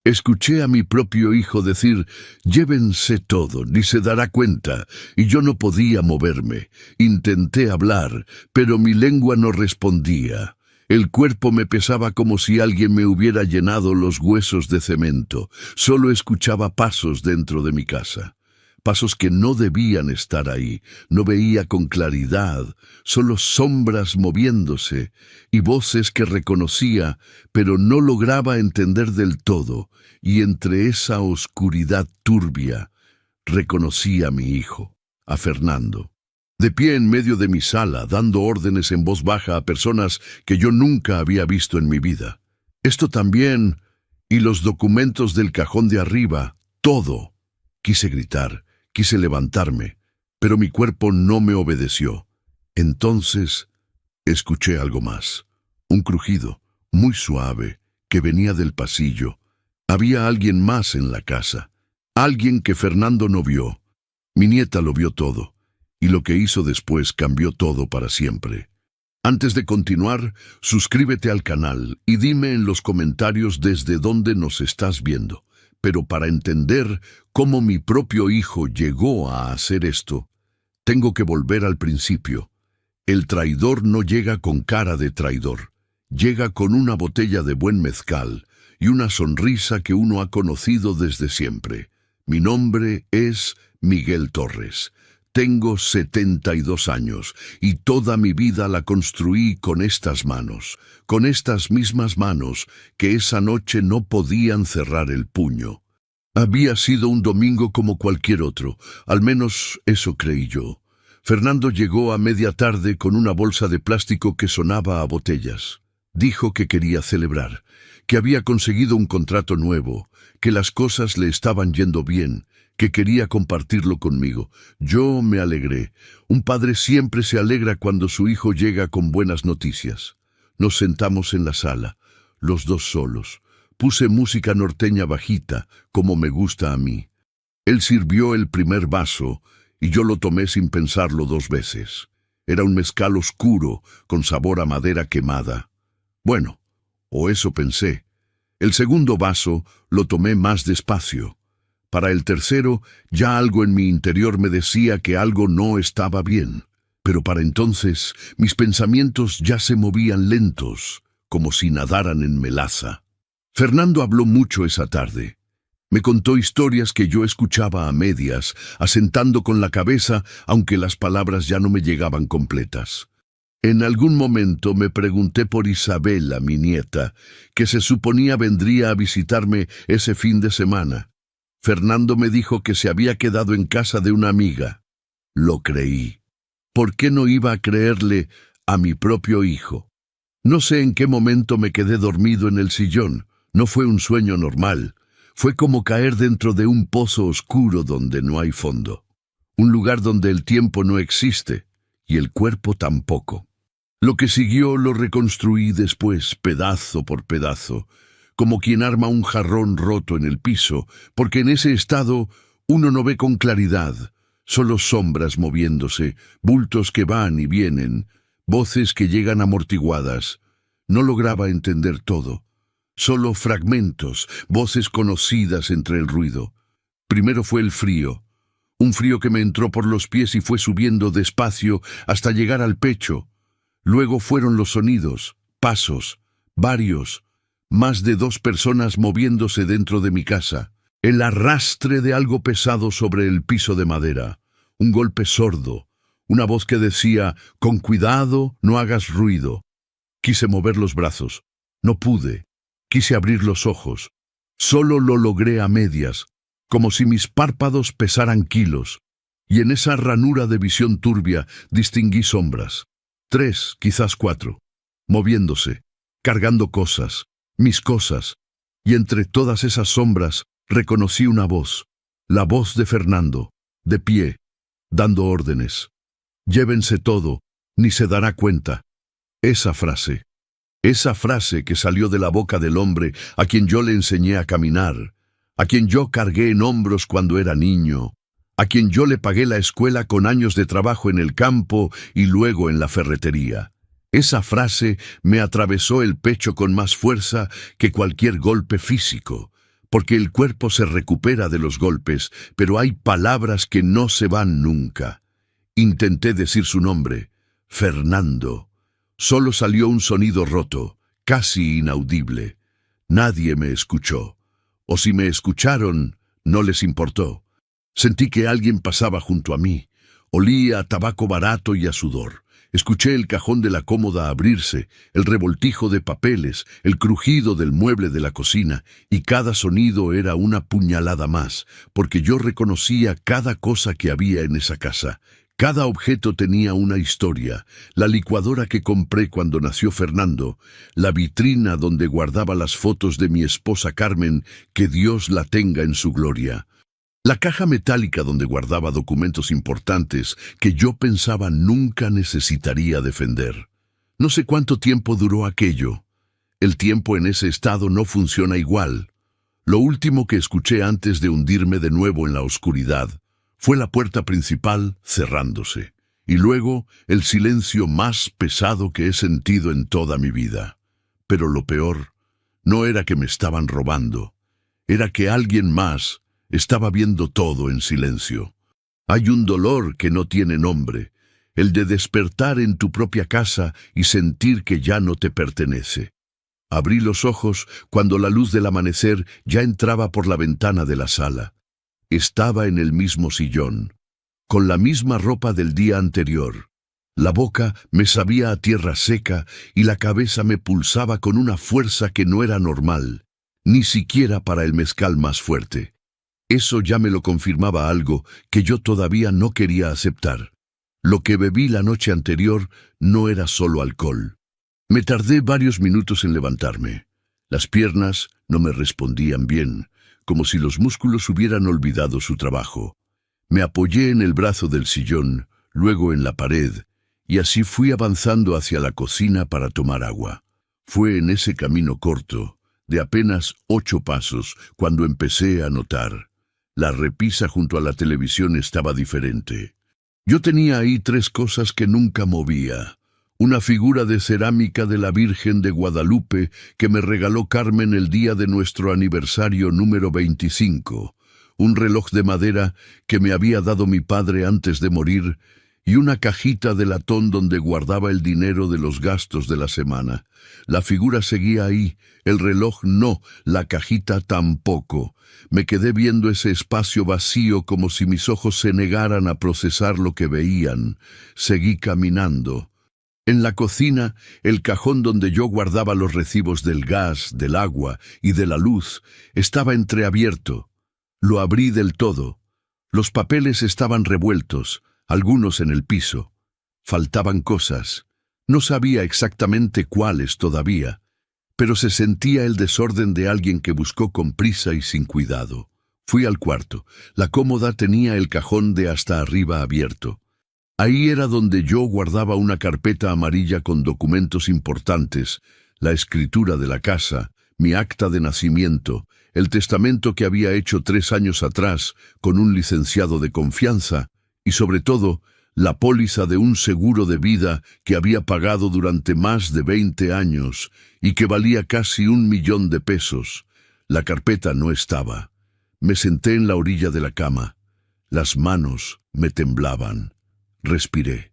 Escuché a mi propio hijo decir, llévense todo, ni se dará cuenta, y yo no podía moverme. Intenté hablar, pero mi lengua no respondía. El cuerpo me pesaba como si alguien me hubiera llenado los huesos de cemento. Solo escuchaba pasos dentro de mi casa. Pasos que no debían estar ahí. No veía con claridad, solo sombras moviéndose y voces que reconocía, pero no lograba entender del todo. Y entre esa oscuridad turbia, reconocí a mi hijo, a Fernando, de pie en medio de mi sala, dando órdenes en voz baja a personas que yo nunca había visto en mi vida. Esto también, y los documentos del cajón de arriba, todo. Quise gritar. Quise levantarme, pero mi cuerpo no me obedeció. Entonces, escuché algo más. Un crujido, muy suave, que venía del pasillo. Había alguien más en la casa. Alguien que Fernando no vio. Mi nieta lo vio todo, y lo que hizo después cambió todo para siempre. Antes de continuar, suscríbete al canal y dime en los comentarios desde dónde nos estás viendo. Pero para entender cómo mi propio hijo llegó a hacer esto, tengo que volver al principio. El traidor no llega con cara de traidor. Llega con una botella de buen mezcal y una sonrisa que uno ha conocido desde siempre. Mi nombre es Miguel Torres. Tengo 72 años y toda mi vida la construí con estas manos, con estas mismas manos que esa noche no podían cerrar el puño. Había sido un domingo como cualquier otro, al menos eso creí yo. Fernando llegó a media tarde con una bolsa de plástico que sonaba a botellas. Dijo que quería celebrar, que había conseguido un contrato nuevo, que las cosas le estaban yendo bien, que quería compartirlo conmigo. Yo me alegré. Un padre siempre se alegra cuando su hijo llega con buenas noticias. Nos sentamos en la sala, los dos solos. Puse música norteña bajita, como me gusta a mí. Él sirvió el primer vaso y yo lo tomé sin pensarlo 2 veces. Era un mezcal oscuro, con sabor a madera quemada. Bueno, o eso pensé. El segundo vaso lo tomé más despacio. Para el tercero, ya algo en mi interior me decía que algo no estaba bien. Pero para entonces, mis pensamientos ya se movían lentos, como si nadaran en melaza. Fernando habló mucho esa tarde. Me contó historias que yo escuchaba a medias, asentando con la cabeza, aunque las palabras ya no me llegaban completas. En algún momento me pregunté por Isabela, mi nieta, que se suponía vendría a visitarme ese fin de semana. Fernando me dijo que se había quedado en casa de una amiga. Lo creí. ¿Por qué no iba a creerle a mi propio hijo? No sé en qué momento me quedé dormido en el sillón. No fue un sueño normal. Fue como caer dentro de un pozo oscuro donde no hay fondo. Un lugar donde el tiempo no existe y el cuerpo tampoco. Lo que siguió lo reconstruí después, pedazo por pedazo, como quien arma un jarrón roto en el piso, porque en ese estado uno no ve con claridad, solo sombras moviéndose, bultos que van y vienen, voces que llegan amortiguadas. No lograba entender todo, solo fragmentos, voces conocidas entre el ruido. Primero fue el frío, un frío que me entró por los pies y fue subiendo despacio hasta llegar al pecho. Luego fueron los sonidos, pasos, varios, más de 2 personas moviéndose dentro de mi casa. El arrastre de algo pesado sobre el piso de madera. Un golpe sordo. Una voz que decía, con cuidado, no hagas ruido. Quise mover los brazos. No pude. Quise abrir los ojos. Solo lo logré a medias, como si mis párpados pesaran kilos. Y en esa ranura de visión turbia distinguí sombras. 3, quizás 4. Moviéndose, cargando cosas. Mis cosas, y entre todas esas sombras reconocí una voz, la voz de Fernando, de pie, dando órdenes. Llévense todo, ni se dará cuenta. Esa frase que salió de la boca del hombre a quien yo le enseñé a caminar, a quien yo cargué en hombros cuando era niño, a quien yo le pagué la escuela con años de trabajo en el campo y luego en la ferretería. Esa frase me atravesó el pecho con más fuerza que cualquier golpe físico, porque el cuerpo se recupera de los golpes, pero hay palabras que no se van nunca. Intenté decir su nombre, Fernando. Solo salió un sonido roto, casi inaudible. Nadie me escuchó. O si me escucharon, no les importó. Sentí que alguien pasaba junto a mí. Olía a tabaco barato y a sudor. Escuché el cajón de la cómoda abrirse, el revoltijo de papeles, el crujido del mueble de la cocina, y cada sonido era una puñalada más, porque yo reconocía cada cosa que había en esa casa. Cada objeto tenía una historia: la licuadora que compré cuando nació Fernando, la vitrina donde guardaba las fotos de mi esposa Carmen, que Dios la tenga en su gloria, la caja metálica donde guardaba documentos importantes que yo pensaba nunca necesitaría defender. No sé cuánto tiempo duró aquello. El tiempo en ese estado no funciona igual. Lo último que escuché antes de hundirme de nuevo en la oscuridad fue la puerta principal cerrándose, y luego el silencio más pesado que he sentido en toda mi vida. Pero lo peor no era que me estaban robando, era que alguien más estaba viendo todo en silencio. Hay un dolor que no tiene nombre, el de despertar en tu propia casa y sentir que ya no te pertenece. Abrí los ojos cuando la luz del amanecer ya entraba por la ventana de la sala. Estaba en el mismo sillón, con la misma ropa del día anterior. La boca me sabía a tierra seca y la cabeza me pulsaba con una fuerza que no era normal, ni siquiera para el mezcal más fuerte. Eso ya me lo confirmaba algo que yo todavía no quería aceptar. Lo que bebí la noche anterior no era solo alcohol. Me tardé varios minutos en levantarme. Las piernas no me respondían bien, como si los músculos hubieran olvidado su trabajo. Me apoyé en el brazo del sillón, luego en la pared, y así fui avanzando hacia la cocina para tomar agua. Fue en ese camino corto, de apenas 8 pasos, cuando empecé a notar. La repisa junto a la televisión estaba diferente. Yo tenía ahí 3 cosas que nunca movía. Una figura de cerámica de la Virgen de Guadalupe que me regaló Carmen el día de nuestro aniversario número 25, un reloj de madera que me había dado mi padre antes de morir, y una cajita de latón donde guardaba el dinero de los gastos de la semana. La figura seguía ahí, el reloj no, la cajita tampoco. Me quedé viendo ese espacio vacío como si mis ojos se negaran a procesar lo que veían. Seguí caminando. En la cocina, el cajón donde yo guardaba los recibos del gas, del agua y de la luz estaba entreabierto. Lo abrí del todo. Los papeles estaban revueltos, algunos en el piso. Faltaban cosas. No sabía exactamente cuáles todavía, pero se sentía el desorden de alguien que buscó con prisa y sin cuidado. Fui al cuarto. La cómoda tenía el cajón de hasta arriba abierto. Ahí era donde yo guardaba una carpeta amarilla con documentos importantes, la escritura de la casa, mi acta de nacimiento, el testamento que había hecho 3 años atrás con un licenciado de confianza, y sobre todo, la póliza de un seguro de vida que había pagado durante más de 20 años y que valía casi 1.000.000 de pesos. La carpeta no estaba. Me senté en la orilla de la cama. Las manos me temblaban. Respiré.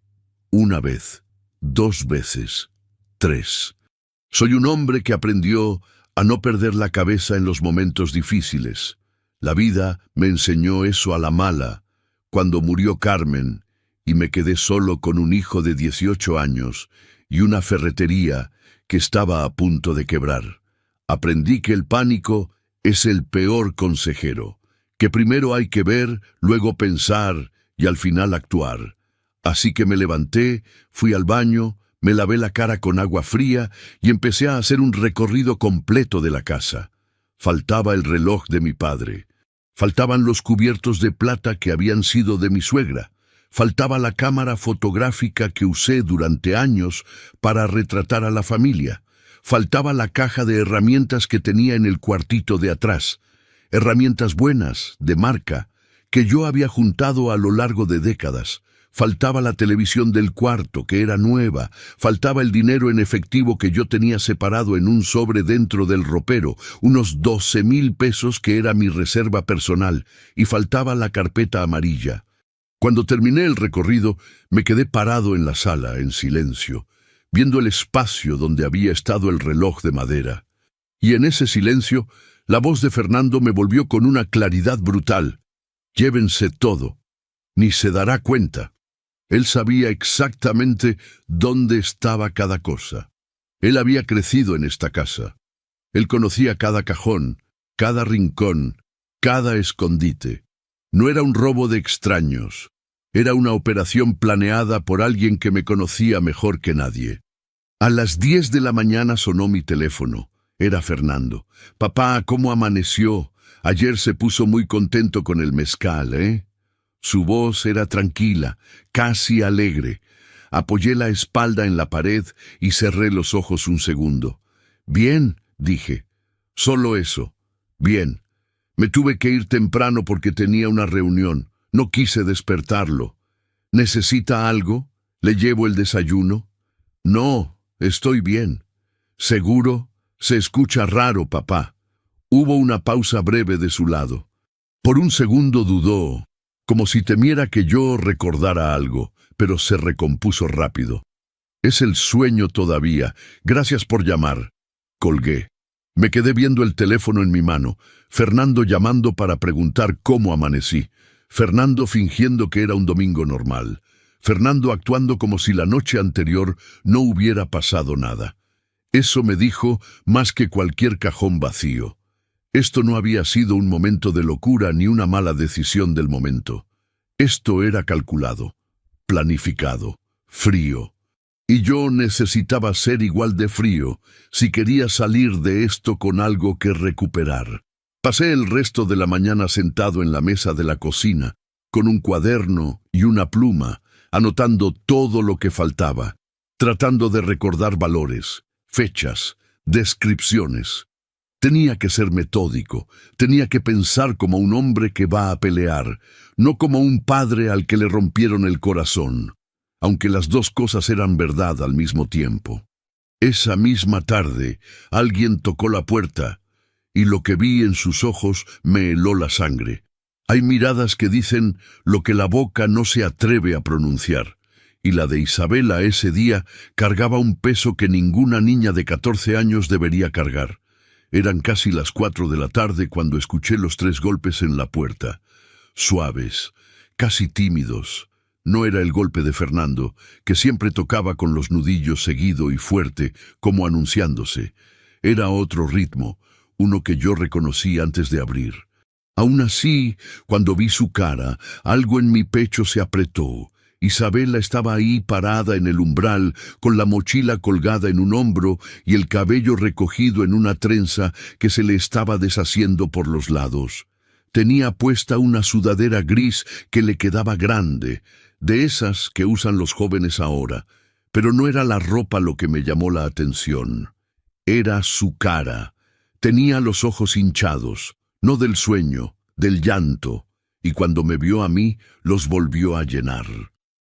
1 vez, 2 veces, 3. Soy un hombre que aprendió a no perder la cabeza en los momentos difíciles. La vida me enseñó eso a la mala, cuando murió Carmen, y me quedé solo con un hijo de 18 años y una ferretería que estaba a punto de quebrar. Aprendí que el pánico es el peor consejero, que primero hay que ver, luego pensar y al final actuar. Así que me levanté, fui al baño, me lavé la cara con agua fría y empecé a hacer un recorrido completo de la casa. Faltaba el reloj de mi padre. Faltaban los cubiertos de plata que habían sido de mi suegra. Faltaba la cámara fotográfica que usé durante años para retratar a la familia. Faltaba la caja de herramientas que tenía en el cuartito de atrás. Herramientas buenas, de marca, que yo había juntado a lo largo de décadas. Faltaba la televisión del cuarto, que era nueva. Faltaba el dinero en efectivo que yo tenía separado en un sobre dentro del ropero, unos 12,000 pesos que era mi reserva personal, y faltaba la carpeta amarilla. Cuando terminé el recorrido, me quedé parado en la sala, en silencio, viendo el espacio donde había estado el reloj de madera. Y en ese silencio, la voz de Fernando me volvió con una claridad brutal. Llévense todo. Ni se dará cuenta. Él sabía exactamente dónde estaba cada cosa. Él había crecido en esta casa. Él conocía cada cajón, cada rincón, cada escondite. No era un robo de extraños. Era una operación planeada por alguien que me conocía mejor que nadie. A las 10 de la mañana sonó mi teléfono. Era Fernando. Papá, ¿cómo amaneció? Ayer se puso muy contento con el mezcal, ¿eh? Su voz era tranquila, casi alegre. Apoyé la espalda en la pared y cerré los ojos un segundo. Bien, dije. Solo eso. Bien. Me tuve que ir temprano porque tenía una reunión. No quise despertarlo. ¿Necesita algo? ¿Le llevo el desayuno? No, estoy bien. ¿Seguro? Se escucha raro, papá. Hubo una pausa breve de su lado. Por un segundo dudó, como si temiera que yo recordara algo, pero se recompuso rápido. Es el sueño todavía. Gracias por llamar. Colgué. Me quedé viendo el teléfono en mi mano. Fernando llamando para preguntar cómo amanecí. Fernando fingiendo que era un domingo normal. Fernando actuando como si la noche anterior no hubiera pasado nada. Eso me dijo más que cualquier cajón vacío. Esto no había sido un momento de locura ni una mala decisión del momento. Esto era calculado, planificado, frío. Y yo necesitaba ser igual de frío si quería salir de esto con algo que recuperar. Pasé el resto de la mañana sentado en la mesa de la cocina, con un cuaderno y una pluma, anotando todo lo que faltaba, tratando de recordar valores, fechas, descripciones. Tenía que ser metódico, tenía que pensar como un hombre que va a pelear, no como un padre al que le rompieron el corazón, aunque las dos cosas eran verdad al mismo tiempo. Esa misma tarde, alguien tocó la puerta, y lo que vi en sus ojos me heló la sangre. Hay miradas que dicen lo que la boca no se atreve a pronunciar, y la de Isabela ese día cargaba un peso que ninguna niña de 14 años debería cargar. Eran casi las 4 de la tarde cuando escuché los 3 golpes en la puerta. Suaves, casi tímidos. No era el golpe de Fernando, que siempre tocaba con los nudillos seguido y fuerte, como anunciándose. Era otro ritmo, uno que yo reconocí antes de abrir. Aún así, cuando vi su cara, algo en mi pecho se apretó. Isabela estaba ahí parada en el umbral, con la mochila colgada en un hombro y el cabello recogido en una trenza que se le estaba deshaciendo por los lados. Tenía puesta una sudadera gris que le quedaba grande, de esas que usan los jóvenes ahora, pero no era la ropa lo que me llamó la atención. Era su cara. Tenía los ojos hinchados, no del sueño, del llanto, y cuando me vio a mí, los volvió a llenar.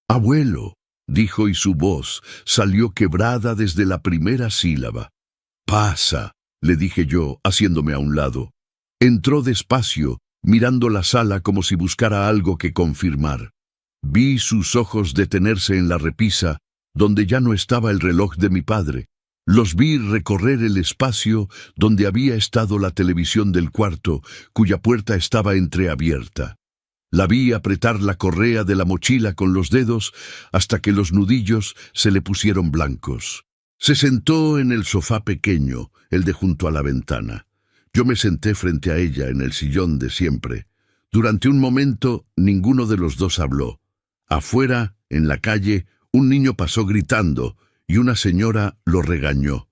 «Abuelo», dijo, y su voz salió quebrada desde la primera sílaba. «Pasa», le dije yo, haciéndome a un lado. Entró despacio, mirando la sala como si buscara algo que confirmar. Vi sus ojos detenerse en la repisa, donde ya no estaba el reloj de mi padre. Los vi recorrer el espacio donde había estado la televisión del cuarto, cuya puerta estaba entreabierta. La vi apretar la correa de la mochila con los dedos hasta que los nudillos se le pusieron blancos. Se sentó en el sofá pequeño, el de junto a la ventana. Yo me senté frente a ella en el sillón de siempre. Durante un momento ninguno de los dos habló. Afuera, en la calle, un niño pasó gritando y una señora lo regañó.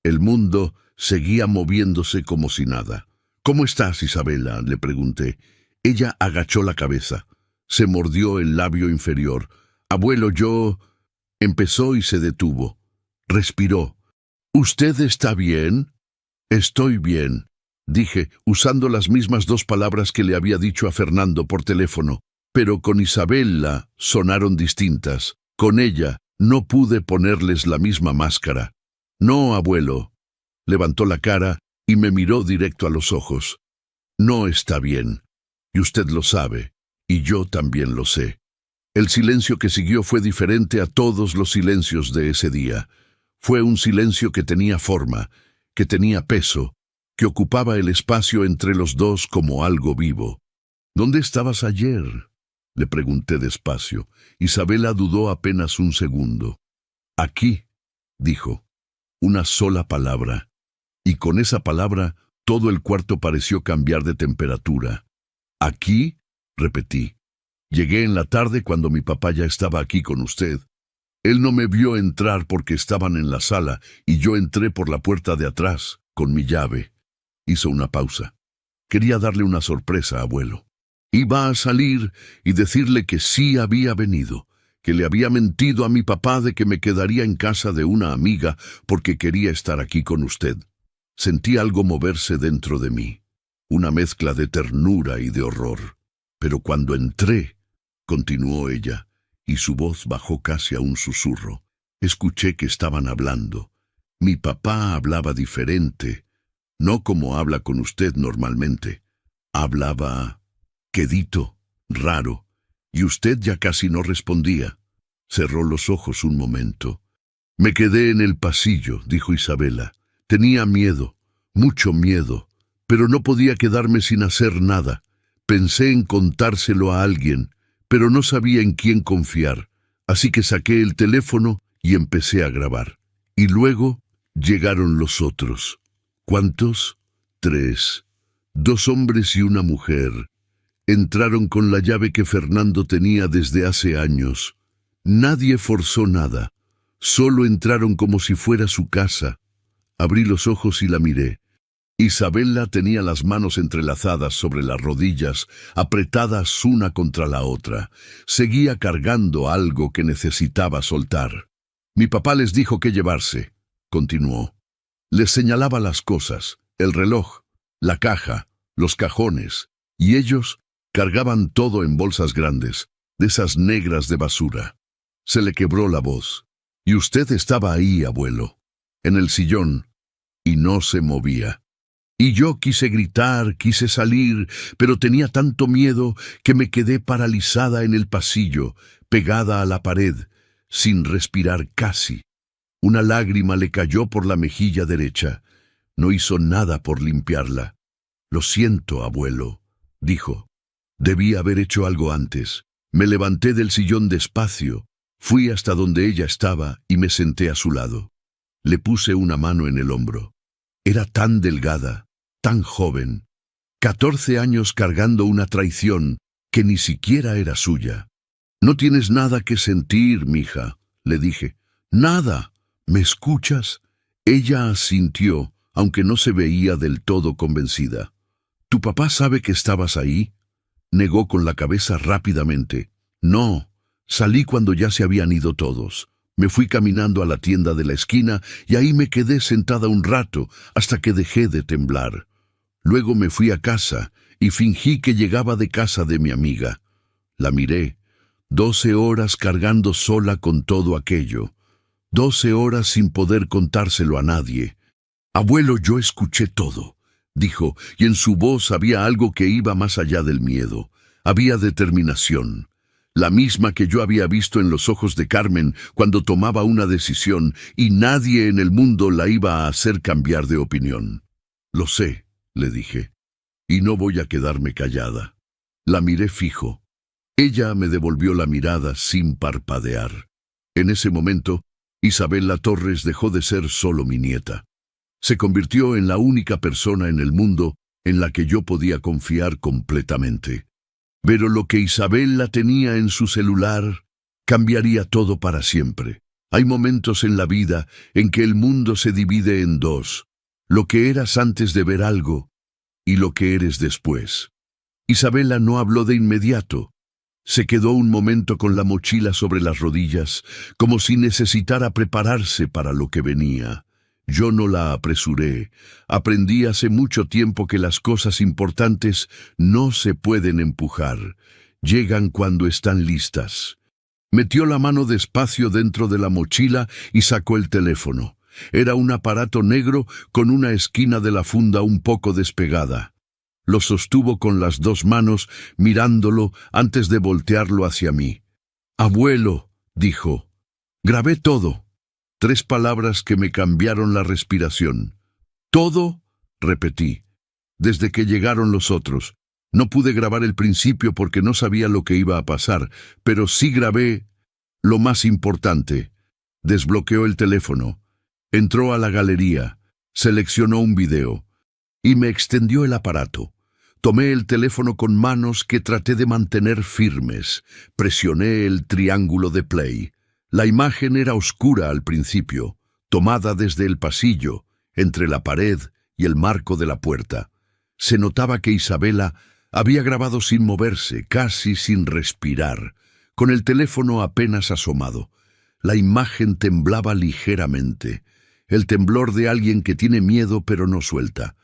El mundo seguía moviéndose como si nada. «¿Cómo estás, Isabela?», le pregunté. Ella agachó la cabeza. Se mordió el labio inferior. «Abuelo, yo...» Empezó y se detuvo. Respiró. «¿Usted está bien?» «Estoy bien», dije, usando las mismas 2 palabras que le había dicho a Fernando por teléfono. Pero con Isabela sonaron distintas. Con ella no pude ponerles la misma máscara. No, abuelo. Levantó la cara y me miró directo a los ojos. No está bien. Y usted lo sabe. Y yo también lo sé. El silencio que siguió fue diferente a todos los silencios de ese día. Fue un silencio que tenía forma, que tenía peso, que ocupaba el espacio entre los dos como algo vivo. ¿Dónde estabas ayer?, le pregunté despacio. Isabela dudó apenas un segundo. Aquí, dijo. Una sola palabra. Y con esa palabra todo el cuarto pareció cambiar de temperatura. ¿Aquí?, repetí. Llegué en la tarde cuando mi papá ya estaba aquí con usted. Él no me vio entrar porque estaban en la sala y yo entré por la puerta de atrás, con mi llave. Hizo una pausa. Quería darle una sorpresa, abuelo. Iba a salir y decirle que sí había venido, que le había mentido a mi papá de que me quedaría en casa de una amiga porque quería estar aquí con usted. Sentí algo moverse dentro de mí, una mezcla de ternura y de horror. Pero cuando entré, continuó ella, y su voz bajó casi a un susurro. Escuché que estaban hablando. Mi papá hablaba diferente, no como habla con usted normalmente. Hablaba quedito, raro, y usted ya casi no respondía. Cerró los ojos un momento. Me quedé en el pasillo, dijo Isabela. Tenía miedo, mucho miedo, pero no podía quedarme sin hacer nada. Pensé en contárselo a alguien, pero no sabía en quién confiar, así que saqué el teléfono y empecé a grabar. Y luego llegaron los otros. ¿Cuántos? 3. 2 hombres y una mujer. Entraron con la llave que Fernando tenía desde hace años. Nadie forzó nada. Solo entraron como si fuera su casa. Abrí los ojos y la miré. Isabela tenía las manos entrelazadas sobre las rodillas, apretadas una contra la otra. Seguía cargando algo que necesitaba soltar. Mi papá les dijo qué llevarse, continuó. Les señalaba las cosas, el reloj, la caja, los cajones, y ellos cargaban todo en bolsas grandes, de esas negras de basura. Se le quebró la voz. Y usted estaba ahí, abuelo, en el sillón, y no se movía. Y yo quise gritar, quise salir, pero tenía tanto miedo que me quedé paralizada en el pasillo, pegada a la pared, sin respirar casi. Una lágrima le cayó por la mejilla derecha. No hizo nada por limpiarla. Lo siento, abuelo, dijo. Debí haber hecho algo antes. Me levanté del sillón despacio, fui hasta donde ella estaba y me senté a su lado. Le puse una mano en el hombro. Era tan delgada, tan joven, 14 años cargando una traición que ni siquiera era suya. No tienes nada que sentir, mija, le dije. Nada. ¿Me escuchas? Ella asintió, aunque no se veía del todo convencida. ¿Tu papá sabe que estabas ahí? Negó con la cabeza rápidamente. No, salí cuando ya se habían ido todos. Me fui caminando a la tienda de la esquina y ahí me quedé sentada un rato hasta que dejé de temblar. Luego me fui a casa y fingí que llegaba de casa de mi amiga. La miré. 12 horas cargando sola con todo aquello. 12 horas sin poder contárselo a nadie. Abuelo, yo escuché todo, dijo, y en su voz había algo que iba más allá del miedo. Había determinación. La misma que yo había visto en los ojos de Carmen cuando tomaba una decisión y nadie en el mundo la iba a hacer cambiar de opinión. Lo sé, le dije, y no voy a quedarme callada. La miré fijo. Ella me devolvió la mirada sin parpadear. En ese momento, Isabela Torres dejó de ser solo mi nieta. Se convirtió en la única persona en el mundo en la que yo podía confiar completamente. Pero lo que Isabela tenía en su celular cambiaría todo para siempre. Hay momentos en la vida en que el mundo se divide en dos: lo que eras antes de ver algo y lo que eres después. Isabela no habló de inmediato. Se quedó un momento con la mochila sobre las rodillas, como si necesitara prepararse para lo que venía. Yo no la apresuré. Aprendí hace mucho tiempo que las cosas importantes no se pueden empujar. Llegan cuando están listas. Metió la mano despacio dentro de la mochila y sacó el teléfono. Era un aparato negro con una esquina de la funda un poco despegada. Lo sostuvo con las dos manos, mirándolo antes de voltearlo hacia mí. «Abuelo», dijo, «grabé todo». 3 palabras que me cambiaron la respiración. «¿Todo?», repetí. Desde que llegaron los otros. No pude grabar el principio porque no sabía lo que iba a pasar, pero sí grabé lo más importante. Desbloqueó el teléfono, entró a la galería, seleccionó un video y me extendió el aparato. Tomé el teléfono con manos que traté de mantener firmes. Presioné el triángulo de play. La imagen era oscura al principio, tomada desde el pasillo, entre la pared y el marco de la puerta. Se notaba que Isabela había grabado sin moverse, casi sin respirar, con el teléfono apenas asomado. La imagen temblaba ligeramente, el temblor de alguien que tiene miedo pero no suelta.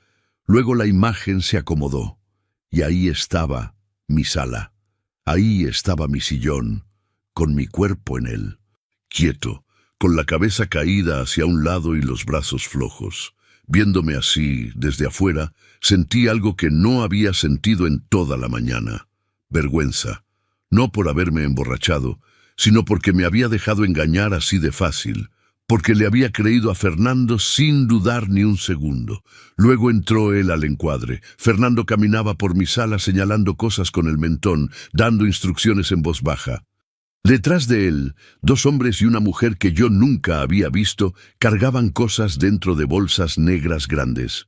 Luego la imagen se acomodó, y ahí estaba mi sala. Ahí estaba mi sillón, con mi cuerpo en él, quieto, con la cabeza caída hacia un lado y los brazos flojos. Viéndome así, desde afuera, sentí algo que no había sentido en toda la mañana. Vergüenza, no por haberme emborrachado, sino porque me había dejado engañar así de fácil, porque le había creído a Fernando sin dudar ni un segundo. Luego entró él al encuadre. Fernando caminaba por mi sala señalando cosas con el mentón, dando instrucciones en voz baja. Detrás de él, 2 hombres y una mujer que yo nunca había visto cargaban cosas dentro de bolsas negras grandes.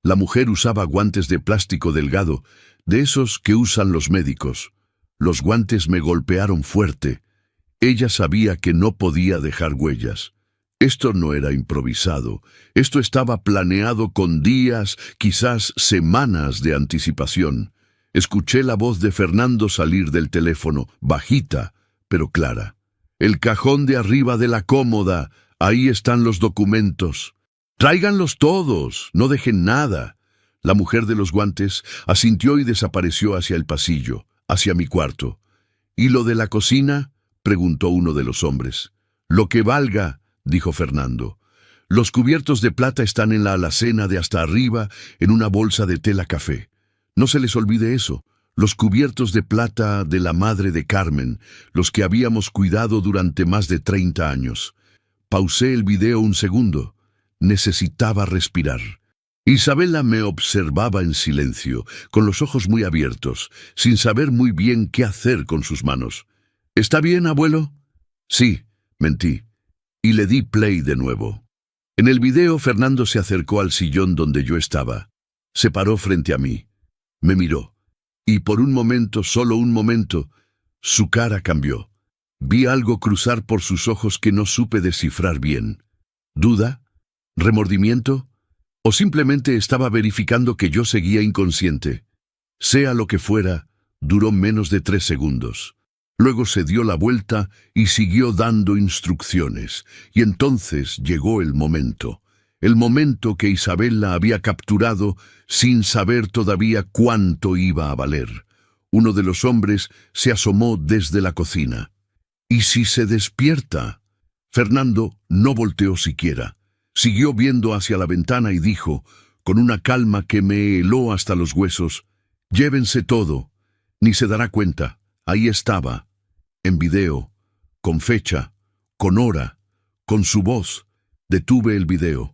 La mujer usaba guantes de plástico delgado, de esos que usan los médicos. Los guantes me golpearon fuerte. Ella sabía que no podía dejar huellas. Esto no era improvisado. Esto estaba planeado con días, quizás semanas de anticipación. Escuché la voz de Fernando salir del teléfono, bajita, pero clara. «El cajón de arriba de la cómoda, ahí están los documentos. Tráiganlos todos, no dejen nada». La mujer de los guantes asintió y desapareció hacia el pasillo, hacia mi cuarto. «¿Y lo de la cocina?», preguntó uno de los hombres. «Lo que valga», dijo Fernando. «Los cubiertos de plata están en la alacena de hasta arriba, en una bolsa de tela café. No se les olvide eso. Los cubiertos de plata de la madre de Carmen, los que habíamos cuidado durante más de 30 años. Pausé el video un segundo. Necesitaba respirar. Isabela me observaba en silencio, con los ojos muy abiertos, sin saber muy bien qué hacer con sus manos. «¿Está bien, abuelo?» «Sí», mentí, y le di play de nuevo. En el video, Fernando se acercó al sillón donde yo estaba. Se paró frente a mí. Me miró. Y por un momento, solo un momento, su cara cambió. Vi algo cruzar por sus ojos que no supe descifrar bien. ¿Duda? ¿Remordimiento? ¿O simplemente estaba verificando que yo seguía inconsciente? Sea lo que fuera, duró menos de 3 segundos. Luego se dio la vuelta y siguió dando instrucciones. Y entonces llegó el momento. El momento que Isabela había capturado sin saber todavía cuánto iba a valer. Uno de los hombres se asomó desde la cocina. «¿Y si se despierta?». Fernando no volteó siquiera. Siguió viendo hacia la ventana y dijo, con una calma que me heló hasta los huesos, «Llévense todo. Ni se dará cuenta. Ahí estaba. En video. Con fecha. Con hora. Con su voz». Detuve el video.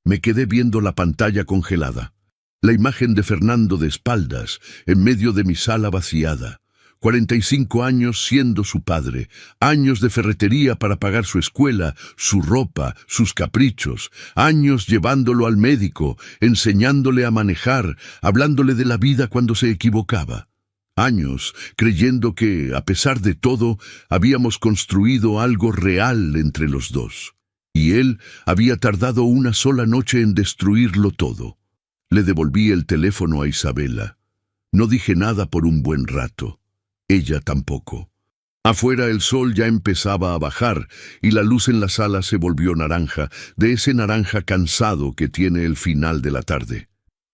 Me quedé viendo la pantalla congelada. La imagen de Fernando de espaldas, en medio de mi sala vaciada. 45 años siendo su padre, años de ferretería para pagar su escuela, su ropa, sus caprichos, años llevándolo al médico, enseñándole a manejar, hablándole de la vida cuando se equivocaba. Años creyendo que, a pesar de todo, habíamos construido algo real entre los dos. Y él había tardado una sola noche en destruirlo todo. Le devolví el teléfono a Isabela. No dije nada por un buen rato. Ella tampoco. Afuera el sol ya empezaba a bajar y la luz en la sala se volvió naranja, de ese naranja cansado que tiene el final de la tarde.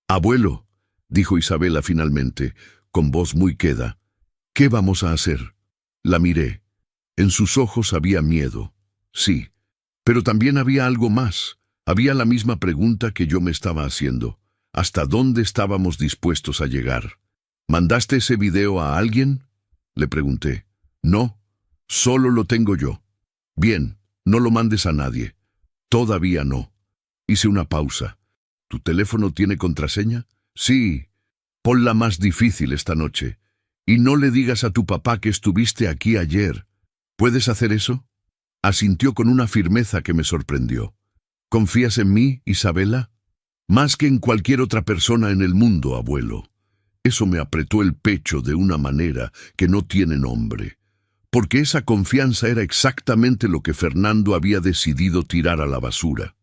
«Abuelo», dijo Isabela finalmente, con voz muy queda, ¿Qué vamos a hacer? La miré. En sus ojos había miedo. Sí, pero también había algo más. Había la misma pregunta que yo me estaba haciendo. ¿Hasta dónde estábamos dispuestos a llegar? ¿Mandaste ese video a alguien? Le pregunté. No, solo lo tengo yo. Bien, no lo mandes a nadie. Todavía no. Hice una pausa. ¿Tu teléfono tiene contraseña? Sí. Ponla más difícil esta noche. Y no le digas a tu papá que estuviste aquí ayer. ¿Puedes hacer eso? Asintió con una firmeza que me sorprendió. ¿Confías en mí, Isabela? Más que en cualquier otra persona en el mundo, abuelo. Eso me apretó el pecho de una manera que no tiene nombre. Porque esa confianza era exactamente lo que Fernando había decidido tirar a la basura.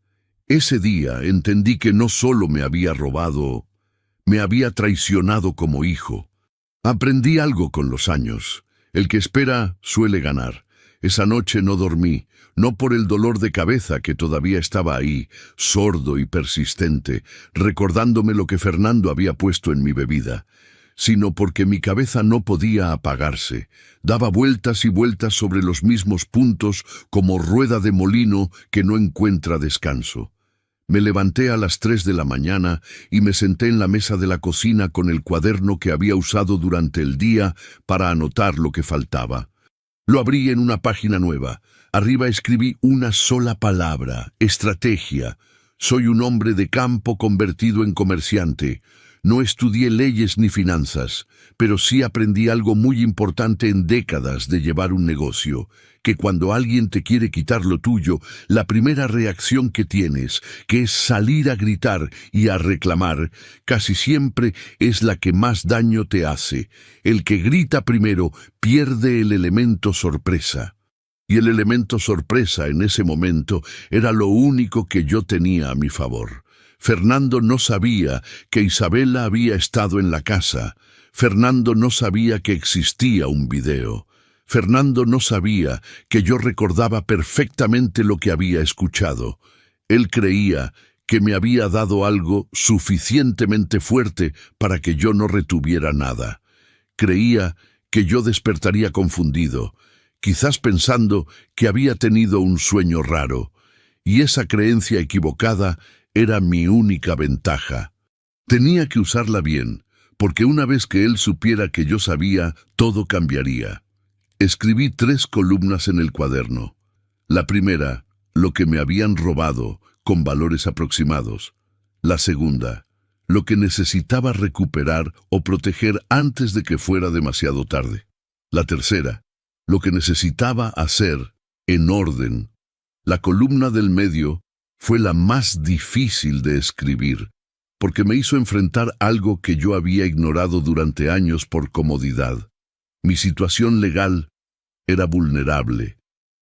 Ese día entendí que no solo me había robado, me había traicionado como hijo. Aprendí algo con los años. El que espera suele ganar. Esa noche no dormí, no por el dolor de cabeza que todavía estaba ahí, sordo y persistente, recordándome lo que Fernando había puesto en mi bebida, sino porque mi cabeza no podía apagarse. Daba vueltas y vueltas sobre los mismos puntos como rueda de molino que no encuentra descanso. Me levanté a las 3 de la mañana y me senté en la mesa de la cocina con el cuaderno que había usado durante el día para anotar lo que faltaba. Lo abrí en una página nueva. Arriba escribí una sola palabra: estrategia. Soy un hombre de campo convertido en comerciante. No estudié leyes ni finanzas, pero sí aprendí algo muy importante en décadas de llevar un negocio, que cuando alguien te quiere quitar lo tuyo, la primera reacción que tienes, que es salir a gritar y a reclamar, casi siempre es la que más daño te hace. El que grita primero pierde el elemento sorpresa. Y el elemento sorpresa en ese momento era lo único que yo tenía a mi favor. Fernando no sabía que Isabela había estado en la casa. Fernando no sabía que existía un video. Fernando no sabía que yo recordaba perfectamente lo que había escuchado. Él creía que me había dado algo suficientemente fuerte para que yo no retuviera nada. Creía que yo despertaría confundido, quizás pensando que había tenido un sueño raro, y esa creencia equivocada era mi única ventaja. Tenía que usarla bien, porque una vez que él supiera que yo sabía, todo cambiaría. Escribí 3 columnas en el cuaderno. La primera, lo que me habían robado, con valores aproximados. La segunda, lo que necesitaba recuperar o proteger antes de que fuera demasiado tarde. La tercera, lo que necesitaba hacer en orden. La columna del medio fue la más difícil de escribir, porque me hizo enfrentar algo que yo había ignorado durante años por comodidad. Mi situación legal era vulnerable.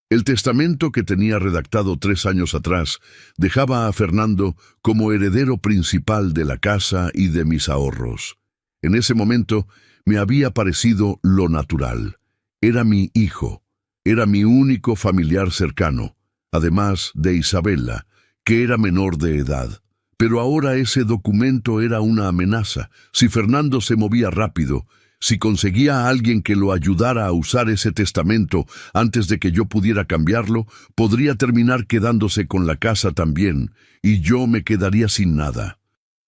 El testamento que tenía redactado 3 años atrás dejaba a Fernando como heredero principal de la casa y de mis ahorros. En ese momento me había parecido lo natural. Era mi hijo, era mi único familiar cercano, además de Isabela, que era menor de edad. Pero ahora ese documento era una amenaza. Si Fernando se movía rápido, si conseguía a alguien que lo ayudara a usar ese testamento antes de que yo pudiera cambiarlo, podría terminar quedándose con la casa también, y yo me quedaría sin nada.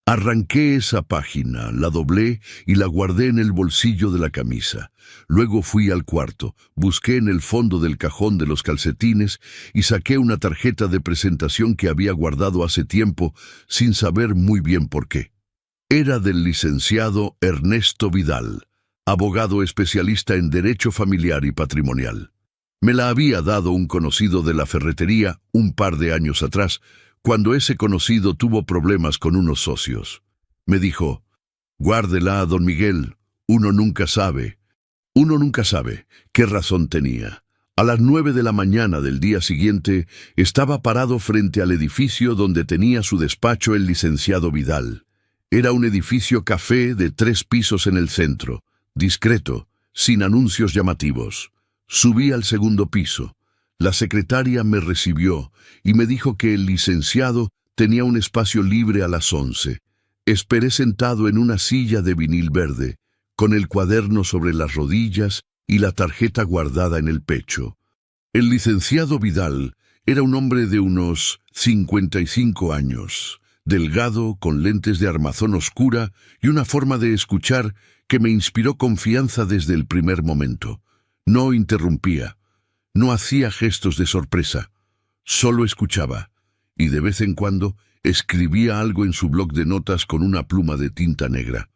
Arranqué esa página, la doblé y la guardé en el bolsillo de la camisa. Luego fui al cuarto, busqué en el fondo del cajón de los calcetines y saqué una tarjeta de presentación que había guardado hace tiempo sin saber muy bien por qué. Era del licenciado Ernesto Vidal, abogado especialista en Derecho Familiar y Patrimonial. Me la había dado un conocido de la ferretería un par de años atrás, cuando ese conocido tuvo problemas con unos socios. Me dijo: «Guárdela, don Miguel, uno nunca sabe». Uno nunca sabe. ¿Qué razón tenía? A las 9 de la mañana del día siguiente, estaba parado frente al edificio donde tenía su despacho el licenciado Vidal. Era un edificio café de 3 pisos en el centro, discreto, sin anuncios llamativos. Subí al segundo piso. La secretaria me recibió y me dijo que el licenciado tenía un espacio libre a las 11. Esperé sentado en una silla de vinil verde, con el cuaderno sobre las rodillas y la tarjeta guardada en el pecho. El licenciado Vidal era un hombre de unos 55 años, delgado, con lentes de armazón oscura y una forma de escuchar que me inspiró confianza desde el primer momento. No interrumpía, no hacía gestos de sorpresa, solo escuchaba, y de vez en cuando escribía algo en su bloc de notas con una pluma de tinta negra.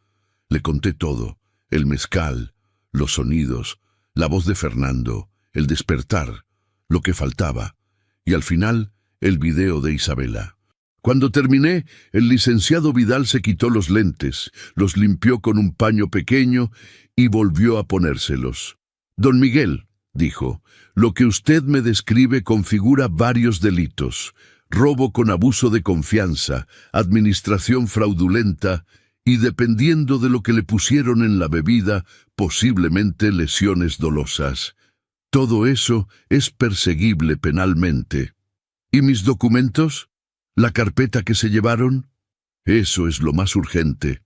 Le conté todo, el mezcal, los sonidos, la voz de Fernando, el despertar, lo que faltaba, y al final, el video de Isabela. Cuando terminé, el licenciado Vidal se quitó los lentes, los limpió con un paño pequeño y volvió a ponérselos. «Don Miguel», dijo, «lo que usted me describe configura varios delitos: robo con abuso de confianza, administración fraudulenta y, dependiendo de lo que le pusieron en la bebida, posiblemente lesiones dolosas. Todo eso es perseguible penalmente. ¿Y mis documentos? ¿La carpeta que se llevaron? Eso es lo más urgente».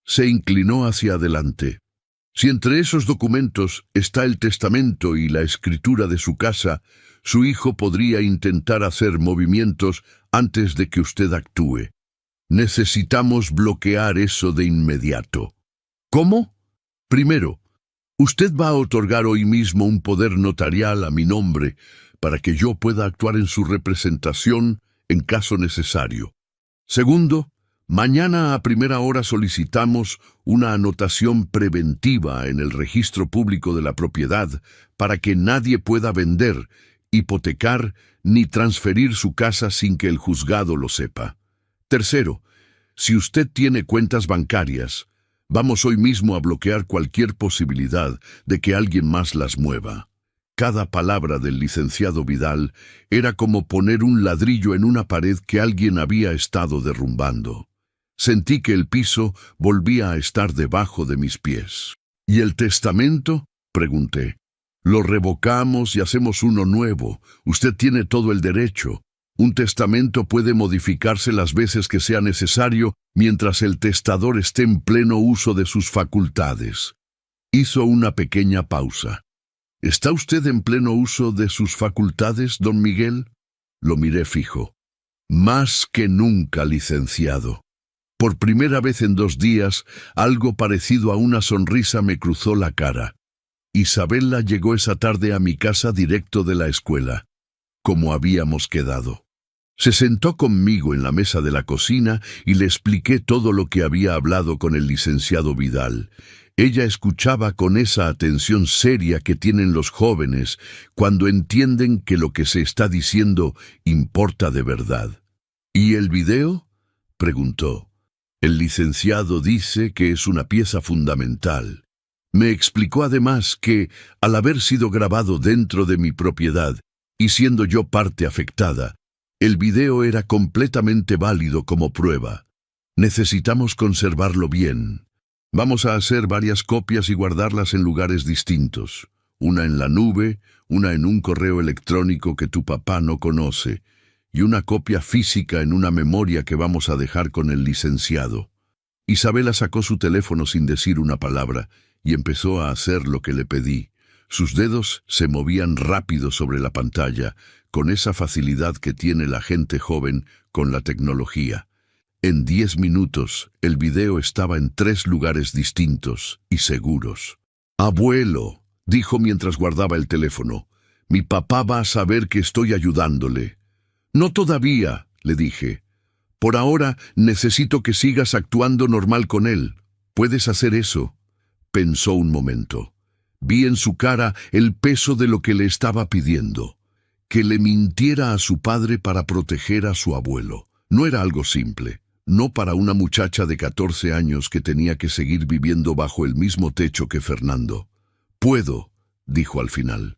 Se inclinó hacia adelante. «Si entre esos documentos está el testamento y la escritura de su casa, su hijo podría intentar hacer movimientos antes de que usted actúe. Necesitamos bloquear eso de inmediato». «¿Cómo?» «Primero, usted va a otorgar hoy mismo un poder notarial a mi nombre para que yo pueda actuar en su representación en caso necesario. Segundo, mañana a primera hora solicitamos una anotación preventiva en el registro público de la propiedad para que nadie pueda vender, hipotecar ni transferir su casa sin que el juzgado lo sepa. Tercero, si usted tiene cuentas bancarias, vamos hoy mismo a bloquear cualquier posibilidad de que alguien más las mueva». Cada palabra del licenciado Vidal era como poner un ladrillo en una pared que alguien había estado derrumbando. Sentí que el piso volvía a estar debajo de mis pies. «¿Y el testamento?», pregunté. «Lo revocamos y hacemos uno nuevo. Usted tiene todo el derecho. Un testamento puede modificarse las veces que sea necesario mientras el testador esté en pleno uso de sus facultades». Hizo una pequeña pausa. «¿Está usted en pleno uso de sus facultades, don Miguel?». Lo miré fijo. «Más que nunca, licenciado». Por primera vez en 2 días, algo parecido a una sonrisa me cruzó la cara. Isabela llegó esa tarde a mi casa directo de la escuela, como habíamos quedado. Se sentó conmigo en la mesa de la cocina y le expliqué todo lo que había hablado con el licenciado Vidal. Ella escuchaba con esa atención seria que tienen los jóvenes cuando entienden que lo que se está diciendo importa de verdad. «¿Y el video?», preguntó. «El licenciado dice que es una pieza fundamental. Me explicó además que, al haber sido grabado dentro de mi propiedad y siendo yo parte afectada, el video era completamente válido como prueba. Necesitamos conservarlo bien. Vamos a hacer varias copias y guardarlas en lugares distintos. Una en la nube, una en un correo electrónico que tu papá no conoce, y una copia física en una memoria que vamos a dejar con el licenciado». Isabela sacó su teléfono sin decir una palabra y empezó a hacer lo que le pedí. Sus dedos se movían rápido sobre la pantalla, con esa facilidad que tiene la gente joven con la tecnología. En 10 minutos, el video estaba en 3 lugares distintos y seguros. «Abuelo», dijo mientras guardaba el teléfono, «mi papá va a saber que estoy ayudándole». «No todavía», le dije. «Por ahora necesito que sigas actuando normal con él. ¿Puedes hacer eso?». Pensó un momento. Vi en su cara el peso de lo que le estaba pidiendo. Que le mintiera a su padre para proteger a su abuelo. No era algo simple. No para una muchacha de 14 años que tenía que seguir viviendo bajo el mismo techo que Fernando. «Puedo», dijo al final.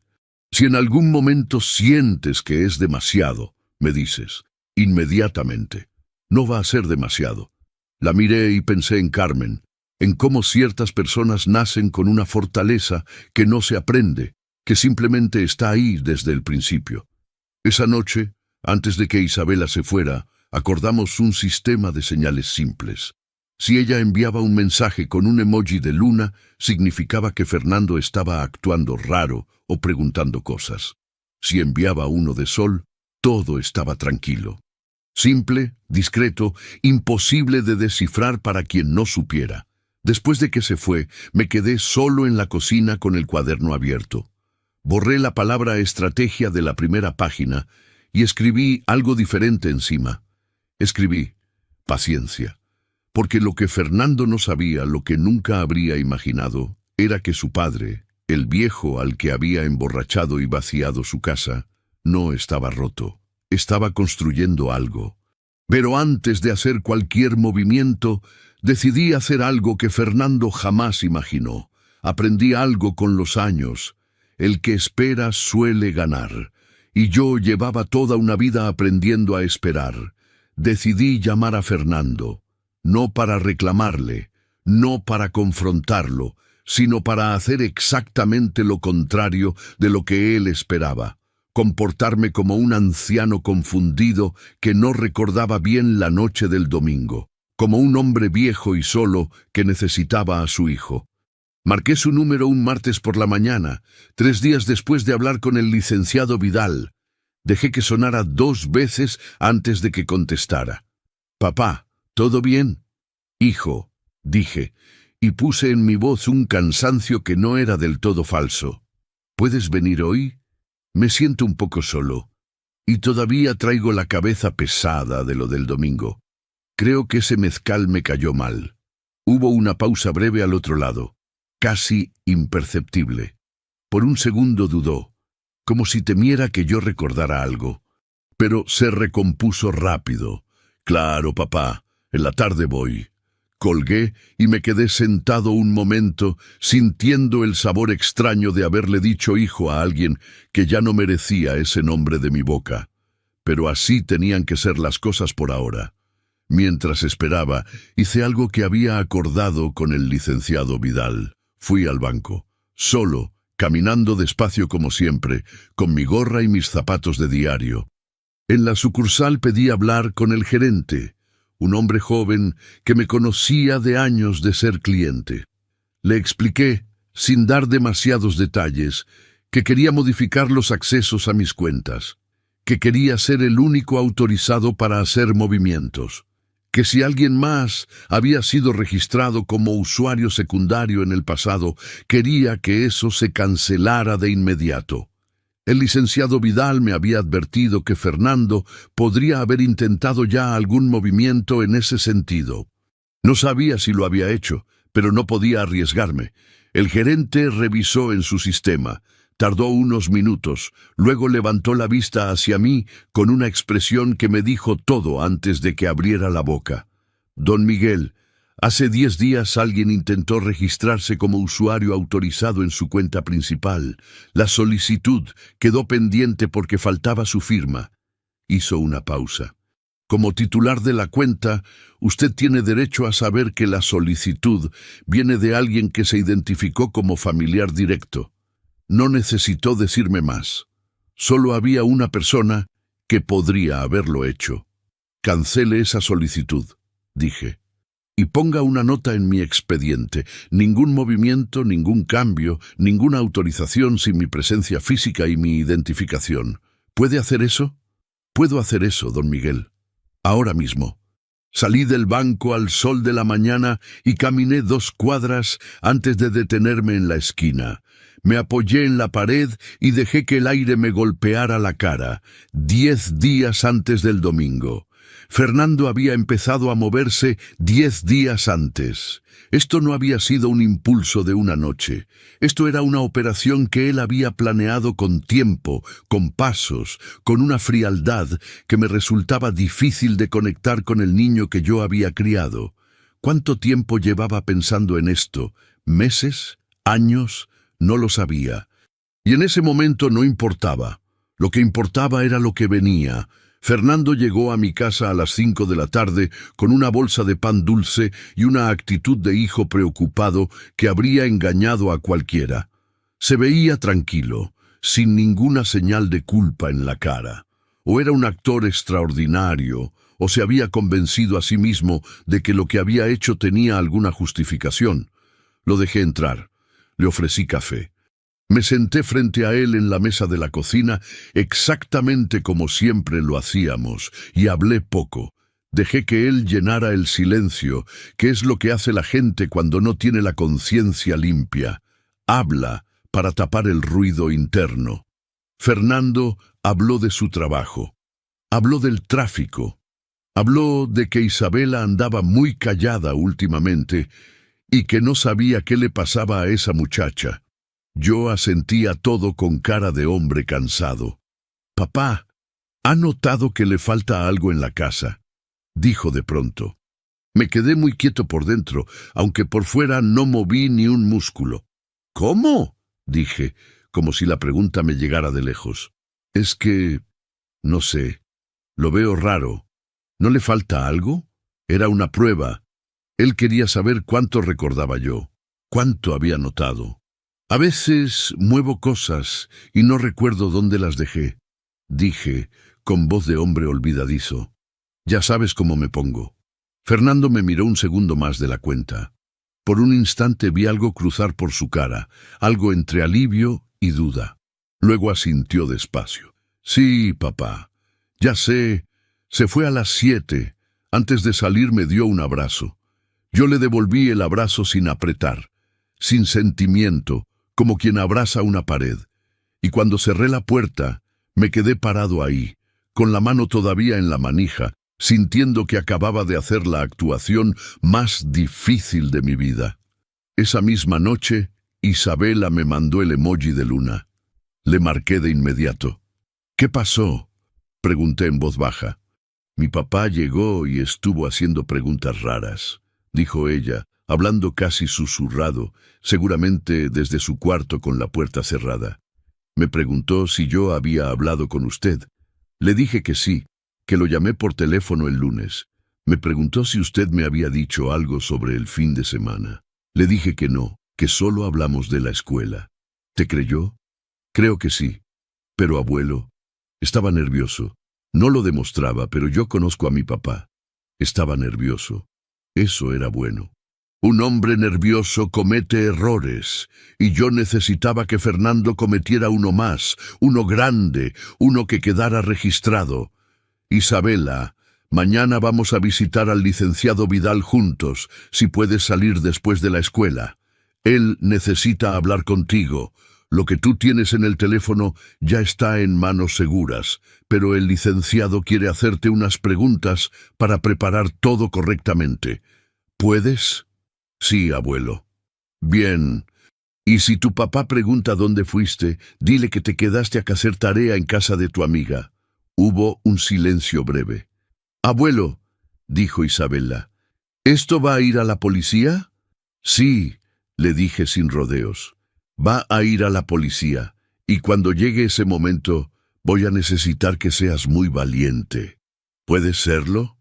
«Si en algún momento sientes que es demasiado, me dices, inmediatamente. No va a ser demasiado». La miré y pensé en Carmen, en cómo ciertas personas nacen con una fortaleza que no se aprende, que simplemente está ahí desde el principio. Esa noche, antes de que Isabela se fuera, acordamos un sistema de señales simples. Si ella enviaba un mensaje con un emoji de luna, significaba que Fernando estaba actuando raro o preguntando cosas. Si enviaba uno de sol, todo estaba tranquilo. Simple, discreto, imposible de descifrar para quien no supiera. Después de que se fue, me quedé solo en la cocina con el cuaderno abierto. Borré la palabra estrategia de la primera página y escribí algo diferente encima. Escribí paciencia, porque lo que Fernando no sabía, lo que nunca habría imaginado, era que su padre, el viejo al que había emborrachado y vaciado su casa, no estaba roto, estaba construyendo algo. Pero antes de hacer cualquier movimiento, decidí hacer algo que Fernando jamás imaginó. Aprendí algo con los años. El que espera suele ganar. Y yo llevaba toda una vida aprendiendo a esperar. Decidí llamar a Fernando, no para reclamarle, no para confrontarlo, sino para hacer exactamente lo contrario de lo que él esperaba. Comportarme como un anciano confundido que no recordaba bien la noche del domingo, como un hombre viejo y solo que necesitaba a su hijo. Marqué su número un martes por la mañana, 3 días después de hablar con el licenciado Vidal. Dejé que sonara 2 veces antes de que contestara. «Papá, ¿todo bien?» «Hijo», dije, y puse en mi voz un cansancio que no era del todo falso. «¿Puedes venir hoy? Me siento un poco solo, y todavía traigo la cabeza pesada de lo del domingo. Creo que ese mezcal me cayó mal». Hubo una pausa breve al otro lado, casi imperceptible. Por un segundo dudó, como si temiera que yo recordara algo. Pero se recompuso rápido. «Claro, papá, en la tarde voy». Colgué y me quedé sentado un momento, sintiendo el sabor extraño de haberle dicho hijo a alguien que ya no merecía ese nombre de mi boca. Pero así tenían que ser las cosas por ahora. Mientras esperaba, hice algo que había acordado con el licenciado Vidal. Fui al banco, solo, caminando despacio como siempre, con mi gorra y mis zapatos de diario. En la sucursal pedí hablar con el gerente, un hombre joven que me conocía de años de ser cliente. Le expliqué, sin dar demasiados detalles, que quería modificar los accesos a mis cuentas, que quería ser el único autorizado para hacer movimientos, que si alguien más había sido registrado como usuario secundario en el pasado, quería que eso se cancelara de inmediato. El licenciado Vidal me había advertido que Fernando podría haber intentado ya algún movimiento en ese sentido. No sabía si lo había hecho, pero no podía arriesgarme. El gerente revisó en su sistema. Tardó unos minutos, luego levantó la vista hacia mí con una expresión que me dijo todo antes de que abriera la boca. «Don Miguel, hace 10 días alguien intentó registrarse como usuario autorizado en su cuenta principal. La solicitud quedó pendiente porque faltaba su firma». Hizo una pausa. «Como titular de la cuenta, usted tiene derecho a saber que la solicitud viene de alguien que se identificó como familiar directo». No necesitó decirme más. Solo había una persona que podría haberlo hecho. «Cancele esa solicitud», dije. «Y ponga una nota en mi expediente. Ningún movimiento, ningún cambio, ninguna autorización sin mi presencia física y mi identificación. ¿Puede hacer eso?» «Puedo hacer eso, don Miguel. Ahora mismo». Salí del banco al sol de la mañana y caminé 2 cuadras antes de detenerme en la esquina. Me apoyé en la pared y dejé que el aire me golpeara la cara. 10 días antes del domingo. Fernando había empezado a moverse 10 días antes. Esto no había sido un impulso de una noche. Esto era una operación que él había planeado con tiempo, con pasos, con una frialdad que me resultaba difícil de conectar con el niño que yo había criado. ¿Cuánto tiempo llevaba pensando en esto? ¿Meses? ¿Años? No lo sabía. Y en ese momento no importaba. Lo que importaba era lo que venía. Fernando llegó a mi casa a las 5 de la tarde con una bolsa de pan dulce y una actitud de hijo preocupado que habría engañado a cualquiera. Se veía tranquilo, sin ninguna señal de culpa en la cara. O era un actor extraordinario, o se había convencido a sí mismo de que lo que había hecho tenía alguna justificación. Lo dejé entrar. Le ofrecí café. Me senté frente a él en la mesa de la cocina, exactamente como siempre lo hacíamos, y hablé poco. Dejé que él llenara el silencio, que es lo que hace la gente cuando no tiene la conciencia limpia. Habla para tapar el ruido interno. Fernando habló de su trabajo. Habló del tráfico. Habló de que Isabela andaba muy callada últimamente y que no sabía qué le pasaba a esa muchacha. Yo asentía todo con cara de hombre cansado. «Papá, ¿ha notado que le falta algo en la casa?», dijo de pronto. Me quedé muy quieto por dentro, aunque por fuera no moví ni un músculo. «¿Cómo?», dije, como si la pregunta me llegara de lejos. «Es que... no sé, lo veo raro. ¿No le falta algo?». Era una prueba. Él quería saber cuánto recordaba yo, cuánto había notado. «A veces muevo cosas y no recuerdo dónde las dejé», dije, con voz de hombre olvidadizo. «Ya sabes cómo me pongo». Fernando me miró un segundo más de la cuenta. Por un instante vi algo cruzar por su cara, algo entre alivio y duda. Luego asintió despacio. «Sí, papá, ya sé. Se fue a las 7. Antes de salir me dio un abrazo. Yo le devolví el abrazo sin apretar, sin sentimiento, como quien abraza una pared. Y cuando cerré la puerta, me quedé parado ahí, con la mano todavía en la manija, sintiendo que acababa de hacer la actuación más difícil de mi vida. Esa misma noche, Isabela me mandó el emoji de luna. Le marqué de inmediato. «¿Qué pasó?», pregunté en voz baja. «Mi papá llegó y estuvo haciendo preguntas raras», dijo ella, hablando casi susurrado, seguramente desde su cuarto con la puerta cerrada. Me preguntó si yo había hablado con usted. Le dije que sí, que lo llamé por teléfono el lunes. Me preguntó si usted me había dicho algo sobre el fin de semana. Le dije que no, que solo hablamos de la escuela. ¿Te creyó? Creo que sí. Pero abuelo, estaba nervioso. No lo demostraba, pero yo conozco a mi papá. Estaba nervioso. Eso era bueno. Un hombre nervioso comete errores, y yo necesitaba que Fernando cometiera uno más, uno grande, uno que quedara registrado. «Isabela, mañana vamos a visitar al licenciado Vidal juntos, si puedes salir después de la escuela. Él necesita hablar contigo. Lo que tú tienes en el teléfono ya está en manos seguras, pero el licenciado quiere hacerte unas preguntas para preparar todo correctamente. ¿Puedes?». «Sí, abuelo». «Bien. Y si tu papá pregunta dónde fuiste, dile que te quedaste a hacer tarea en casa de tu amiga». Hubo un silencio breve. «Abuelo», dijo Isabela, «¿esto va a ir a la policía?». «Sí», le dije sin rodeos. «Va a ir a la policía, y cuando llegue ese momento, voy a necesitar que seas muy valiente. ¿Puedes serlo?».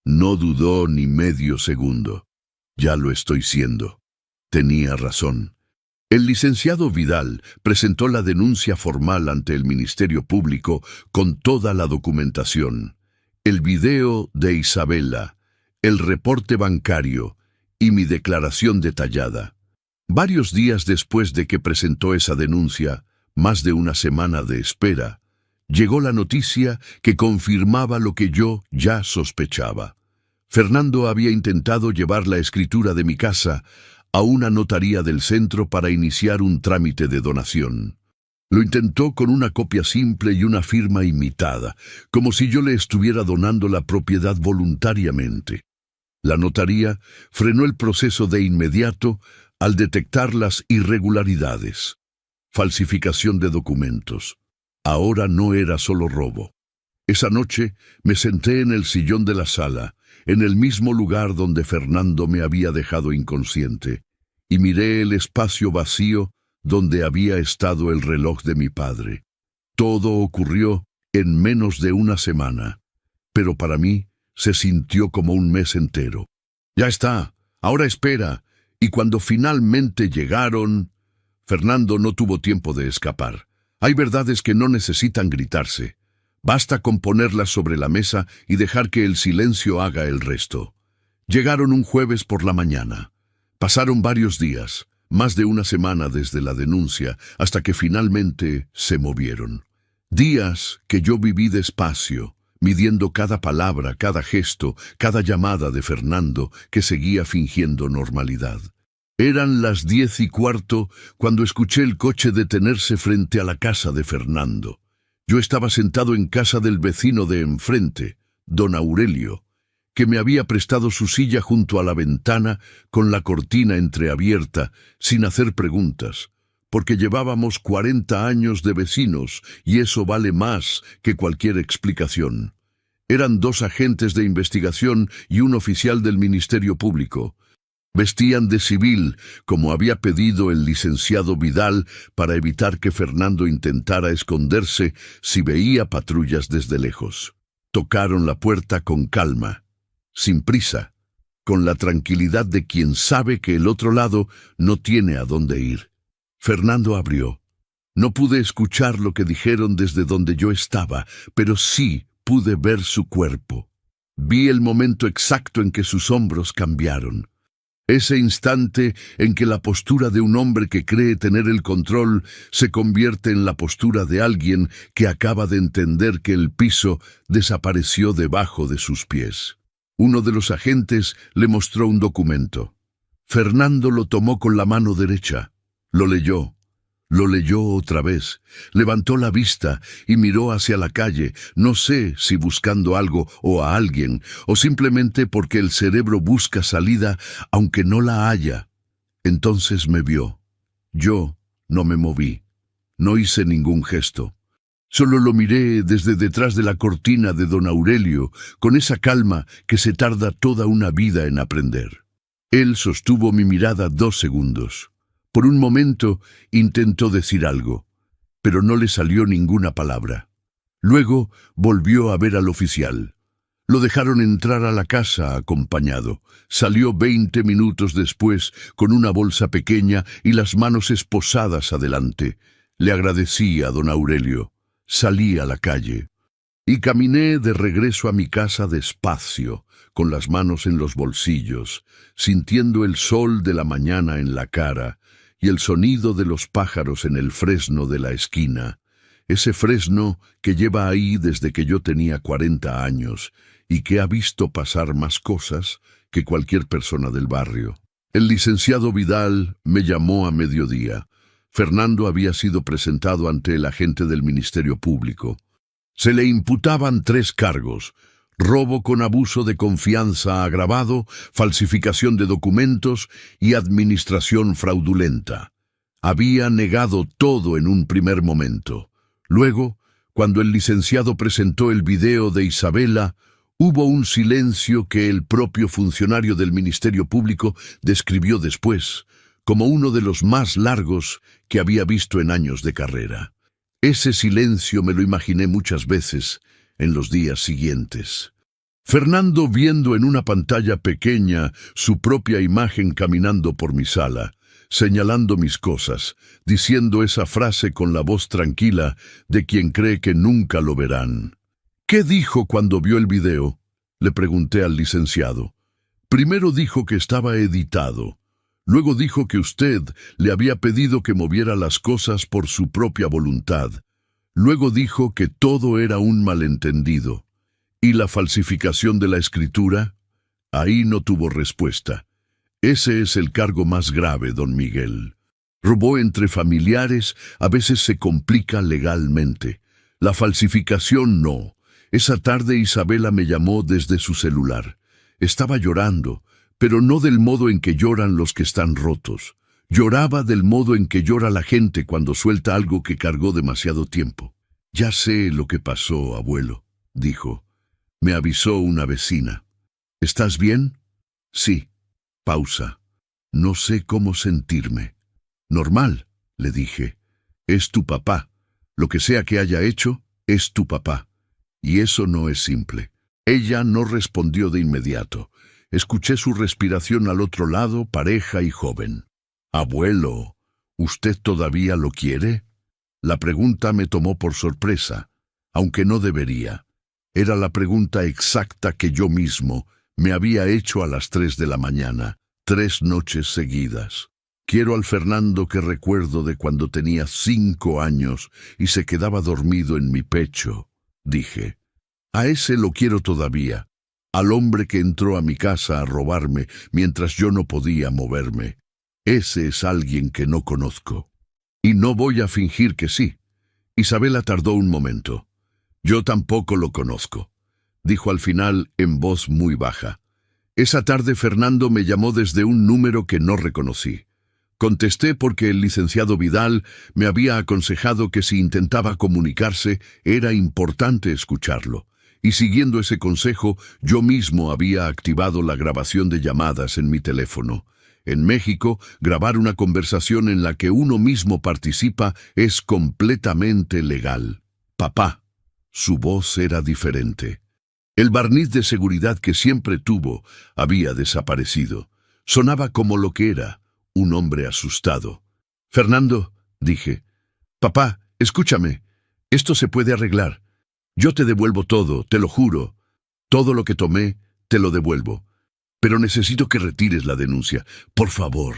No dudó ni medio segundo. «Ya lo estoy siendo». Tenía razón. El licenciado Vidal presentó la denuncia formal ante el Ministerio Público con toda la documentación, el video de Isabela, el reporte bancario y mi declaración detallada. Varios días después de que presentó esa denuncia, más de una semana de espera, llegó la noticia que confirmaba lo que yo ya sospechaba. Fernando había intentado llevar la escritura de mi casa a una notaría del centro para iniciar un trámite de donación. Lo intentó con una copia simple y una firma imitada, como si yo le estuviera donando la propiedad voluntariamente. La notaría frenó el proceso de inmediato al detectar las irregularidades. Falsificación de documentos. Ahora no era solo robo. Esa noche me senté en el sillón de la sala, en el mismo lugar donde Fernando me había dejado inconsciente, y miré el espacio vacío donde había estado el reloj de mi padre. Todo ocurrió en menos de una semana, pero para mí se sintió como un mes entero. «Ya está, ahora espera». Y cuando finalmente llegaron, Fernando no tuvo tiempo de escapar. Hay verdades que no necesitan gritarse. Basta con ponerlas sobre la mesa y dejar que el silencio haga el resto. Llegaron un jueves por la mañana. Pasaron varios días, más de una semana desde la denuncia, hasta que finalmente se movieron. Días que yo viví despacio, midiendo cada palabra, cada gesto, cada llamada de Fernando, que seguía fingiendo normalidad. Eran las 10:15 cuando escuché el coche detenerse frente a la casa de Fernando. Yo estaba sentado en casa del vecino de enfrente, don Aurelio, que me había prestado su silla junto a la ventana con la cortina entreabierta, sin hacer preguntas, porque llevábamos 40 años de vecinos y eso vale más que cualquier explicación. Eran 2 agentes de investigación y un oficial del Ministerio Público. Vestían de civil, como había pedido el licenciado Vidal, para evitar que Fernando intentara esconderse si veía patrullas desde lejos. Tocaron la puerta con calma, sin prisa, con la tranquilidad de quien sabe que el otro lado no tiene a dónde ir. Fernando abrió. No pude escuchar lo que dijeron desde donde yo estaba, pero sí pude ver su cuerpo. Vi el momento exacto en que sus hombros cambiaron. Ese instante en que la postura de un hombre que cree tener el control se convierte en la postura de alguien que acaba de entender que el piso desapareció debajo de sus pies. Uno de los agentes le mostró un documento. Fernando lo tomó con la mano derecha. Lo leyó otra vez, levantó la vista y miró hacia la calle, no sé si buscando algo o a alguien, o simplemente porque el cerebro busca salida aunque no la haya. Entonces me vio. Yo no me moví, no hice ningún gesto. Solo lo miré desde detrás de la cortina de don Aurelio, con esa calma que se tarda toda una vida en aprender. Él sostuvo mi mirada 2 segundos. Por un momento intentó decir algo, pero no le salió ninguna palabra. Luego volvió a ver al oficial. Lo dejaron entrar a la casa acompañado. Salió 20 minutos después con una bolsa pequeña y las manos esposadas adelante. Le agradecí a don Aurelio. Salí a la calle y caminé de regreso a mi casa despacio, con las manos en los bolsillos, sintiendo el sol de la mañana en la cara y el sonido de los pájaros en el fresno de la esquina, ese fresno que lleva ahí desde que yo tenía 40 años y que ha visto pasar más cosas que cualquier persona del barrio. El licenciado Vidal me llamó a mediodía. Fernando había sido presentado ante el agente del Ministerio Público. Se le imputaban 3 cargos: robo con abuso de confianza agravado, falsificación de documentos y administración fraudulenta. Había negado todo en un primer momento. Luego, cuando el licenciado presentó el video de Isabela, hubo un silencio que el propio funcionario del Ministerio Público describió después como uno de los más largos que había visto en años de carrera. Ese silencio me lo imaginé muchas veces en los días siguientes. Fernando viendo en una pantalla pequeña su propia imagen caminando por mi sala, señalando mis cosas, diciendo esa frase con la voz tranquila de quien cree que nunca lo verán. ¿Qué dijo cuando vio el video?, le pregunté al licenciado. Primero dijo que estaba editado. Luego dijo que usted le había pedido que moviera las cosas por su propia voluntad. Luego dijo que todo era un malentendido. ¿Y la falsificación de la escritura? Ahí no tuvo respuesta. Ese es el cargo más grave, don Miguel. Robó entre familiares a veces se complica legalmente. La falsificación no. Esa tarde Isabela me llamó desde su celular. Estaba llorando, pero no del modo en que lloran los que están rotos. Lloraba del modo en que llora la gente cuando suelta algo que cargó demasiado tiempo. Ya sé lo que pasó, abuelo, dijo. Me avisó una vecina. ¿Estás bien? Sí. Pausa. No sé cómo sentirme. Normal, le dije. Es tu papá. Lo que sea que haya hecho, es tu papá. Y eso no es simple. Ella no respondió de inmediato. Escuché su respiración al otro lado, pareja y joven. Abuelo, ¿usted todavía lo quiere? La pregunta me tomó por sorpresa. aunque no debería. Era la pregunta exacta que yo mismo me había hecho a las 3 de la mañana, 3 noches seguidas. Quiero al Fernando que recuerdo de cuando tenía 5 años y se quedaba dormido en mi pecho, dije. A ese lo quiero todavía, al hombre que entró a mi casa a robarme mientras yo no podía moverme. Ese es alguien que no conozco. Y no voy a fingir que sí. Isabela tardó un momento. Yo tampoco lo conozco, dijo al final en voz muy baja. Esa tarde Fernando me llamó desde un número que no reconocí. Contesté porque el licenciado Vidal me había aconsejado que si intentaba comunicarse era importante escucharlo, y siguiendo ese consejo yo mismo había activado la grabación de llamadas en mi teléfono. En México, grabar una conversación en la que uno mismo participa es completamente legal. Papá. Su voz era diferente. El barniz de seguridad que siempre tuvo había desaparecido. Sonaba como lo que era, un hombre asustado. Fernando, dije. Papá, escúchame. Esto se puede arreglar. Yo te devuelvo todo, te lo juro. Todo lo que tomé, te lo devuelvo. Pero necesito que retires la denuncia. Por favor.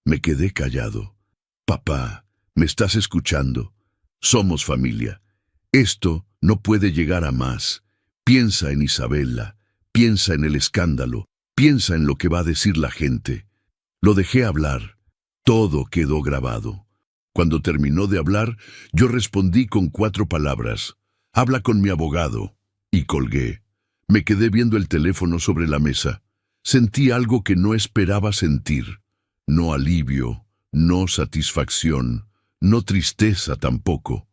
Me quedé callado. Papá, ¿me estás escuchando? Somos familia. Esto no puede llegar a más. Piensa en Isabela, piensa en el escándalo, piensa en lo que va a decir la gente. Lo dejé hablar. Todo quedó grabado. Cuando terminó de hablar, yo respondí con 4 palabras. Habla con mi abogado. Y colgué. Me quedé viendo el teléfono sobre la mesa. Sentí algo que no esperaba sentir. No alivio, no satisfacción, no tristeza tampoco.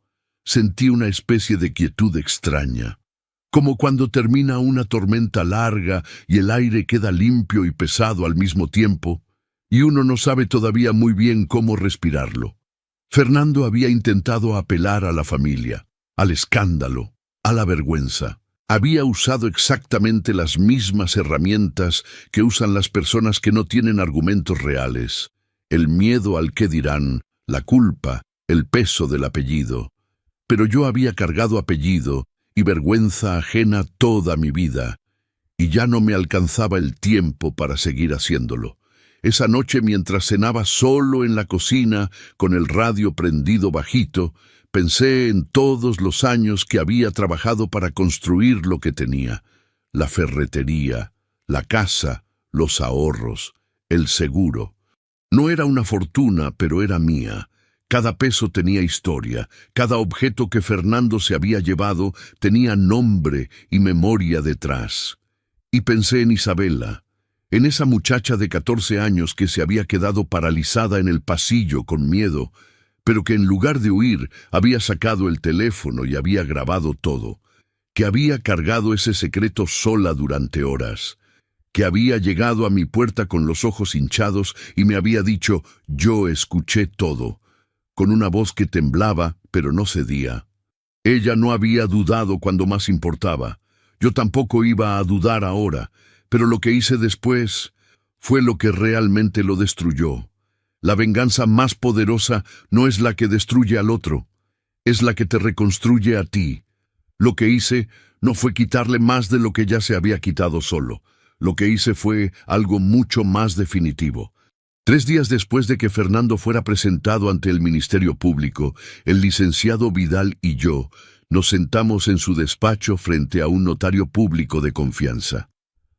Sentí una especie de quietud extraña. Como cuando termina una tormenta larga y el aire queda limpio y pesado al mismo tiempo, y uno no sabe todavía muy bien cómo respirarlo. Fernando había intentado apelar a la familia, al escándalo, a la vergüenza. Había usado exactamente las mismas herramientas que usan las personas que no tienen argumentos reales. El miedo al qué dirán, la culpa, el peso del apellido. Pero yo había cargado apellido y vergüenza ajena toda mi vida, y ya no me alcanzaba el tiempo para seguir haciéndolo. Esa noche, mientras cenaba solo en la cocina, con el radio prendido bajito, pensé en todos los años que había trabajado para construir lo que tenía. La ferretería, la casa, los ahorros, el seguro. No era una fortuna, pero era mía. Cada peso tenía historia, cada objeto que Fernando se había llevado tenía nombre y memoria detrás. Y pensé en Isabela, en esa muchacha de 14 años que se había quedado paralizada en el pasillo con miedo, pero que en lugar de huir había sacado el teléfono y había grabado todo, que había cargado ese secreto sola durante horas, que había llegado a mi puerta con los ojos hinchados y me había dicho, yo escuché todo, con una voz que temblaba, pero no cedía. Ella no había dudado cuando más importaba. Yo tampoco iba a dudar ahora, pero lo que hice después fue lo que realmente lo destruyó. La venganza más poderosa no es la que destruye al otro, es la que te reconstruye a ti. Lo que hice no fue quitarle más de lo que ya se había quitado solo. Lo que hice fue algo mucho más definitivo. 3 días después de que Fernando fuera presentado ante el Ministerio Público, el licenciado Vidal y yo nos sentamos en su despacho frente a un notario público de confianza.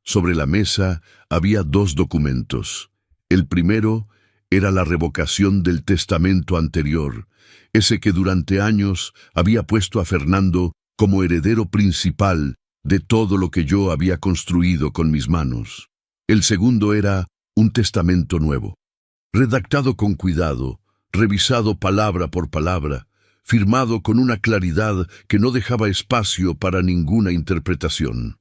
Sobre la mesa había 2 documentos. El primero era la revocación del testamento anterior, ese que durante años había puesto a Fernando como heredero principal de todo lo que yo había construido con mis manos. El segundo era un testamento nuevo, redactado con cuidado, revisado palabra por palabra, firmado con una claridad que no dejaba espacio para ninguna interpretación.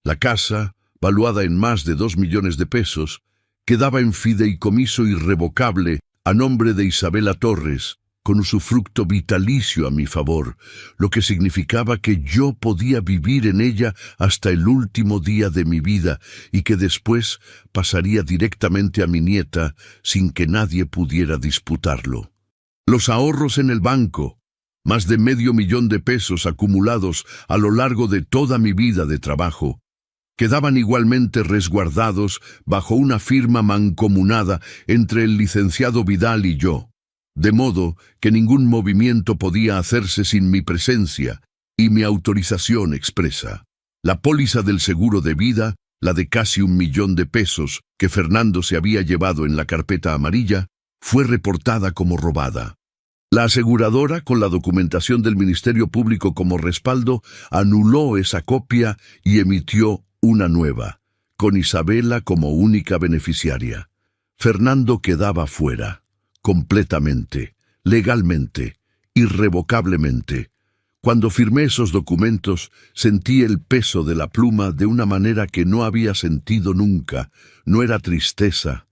La casa, valuada en más de 2 millones de pesos, quedaba en fideicomiso irrevocable a nombre de Isabela Torres, con usufructo vitalicio a mi favor, lo que significaba que yo podía vivir en ella hasta el último día de mi vida y que después pasaría directamente a mi nieta sin que nadie pudiera disputarlo. Los ahorros en el banco, más de $500,000 acumulados a lo largo de toda mi vida de trabajo, quedaban igualmente resguardados bajo una firma mancomunada entre el licenciado Vidal y yo, de modo que ningún movimiento podía hacerse sin mi presencia y mi autorización expresa. La póliza del seguro de vida, la de casi $1,000,000 que Fernando se había llevado en la carpeta amarilla, fue reportada como robada. La aseguradora, con la documentación del Ministerio Público como respaldo, anuló esa copia y emitió una nueva, con Isabela como única beneficiaria. Fernando quedaba fuera, completamente, legalmente, irrevocablemente. Cuando firmé esos documentos, sentí el peso de la pluma de una manera que no había sentido nunca. No era tristeza.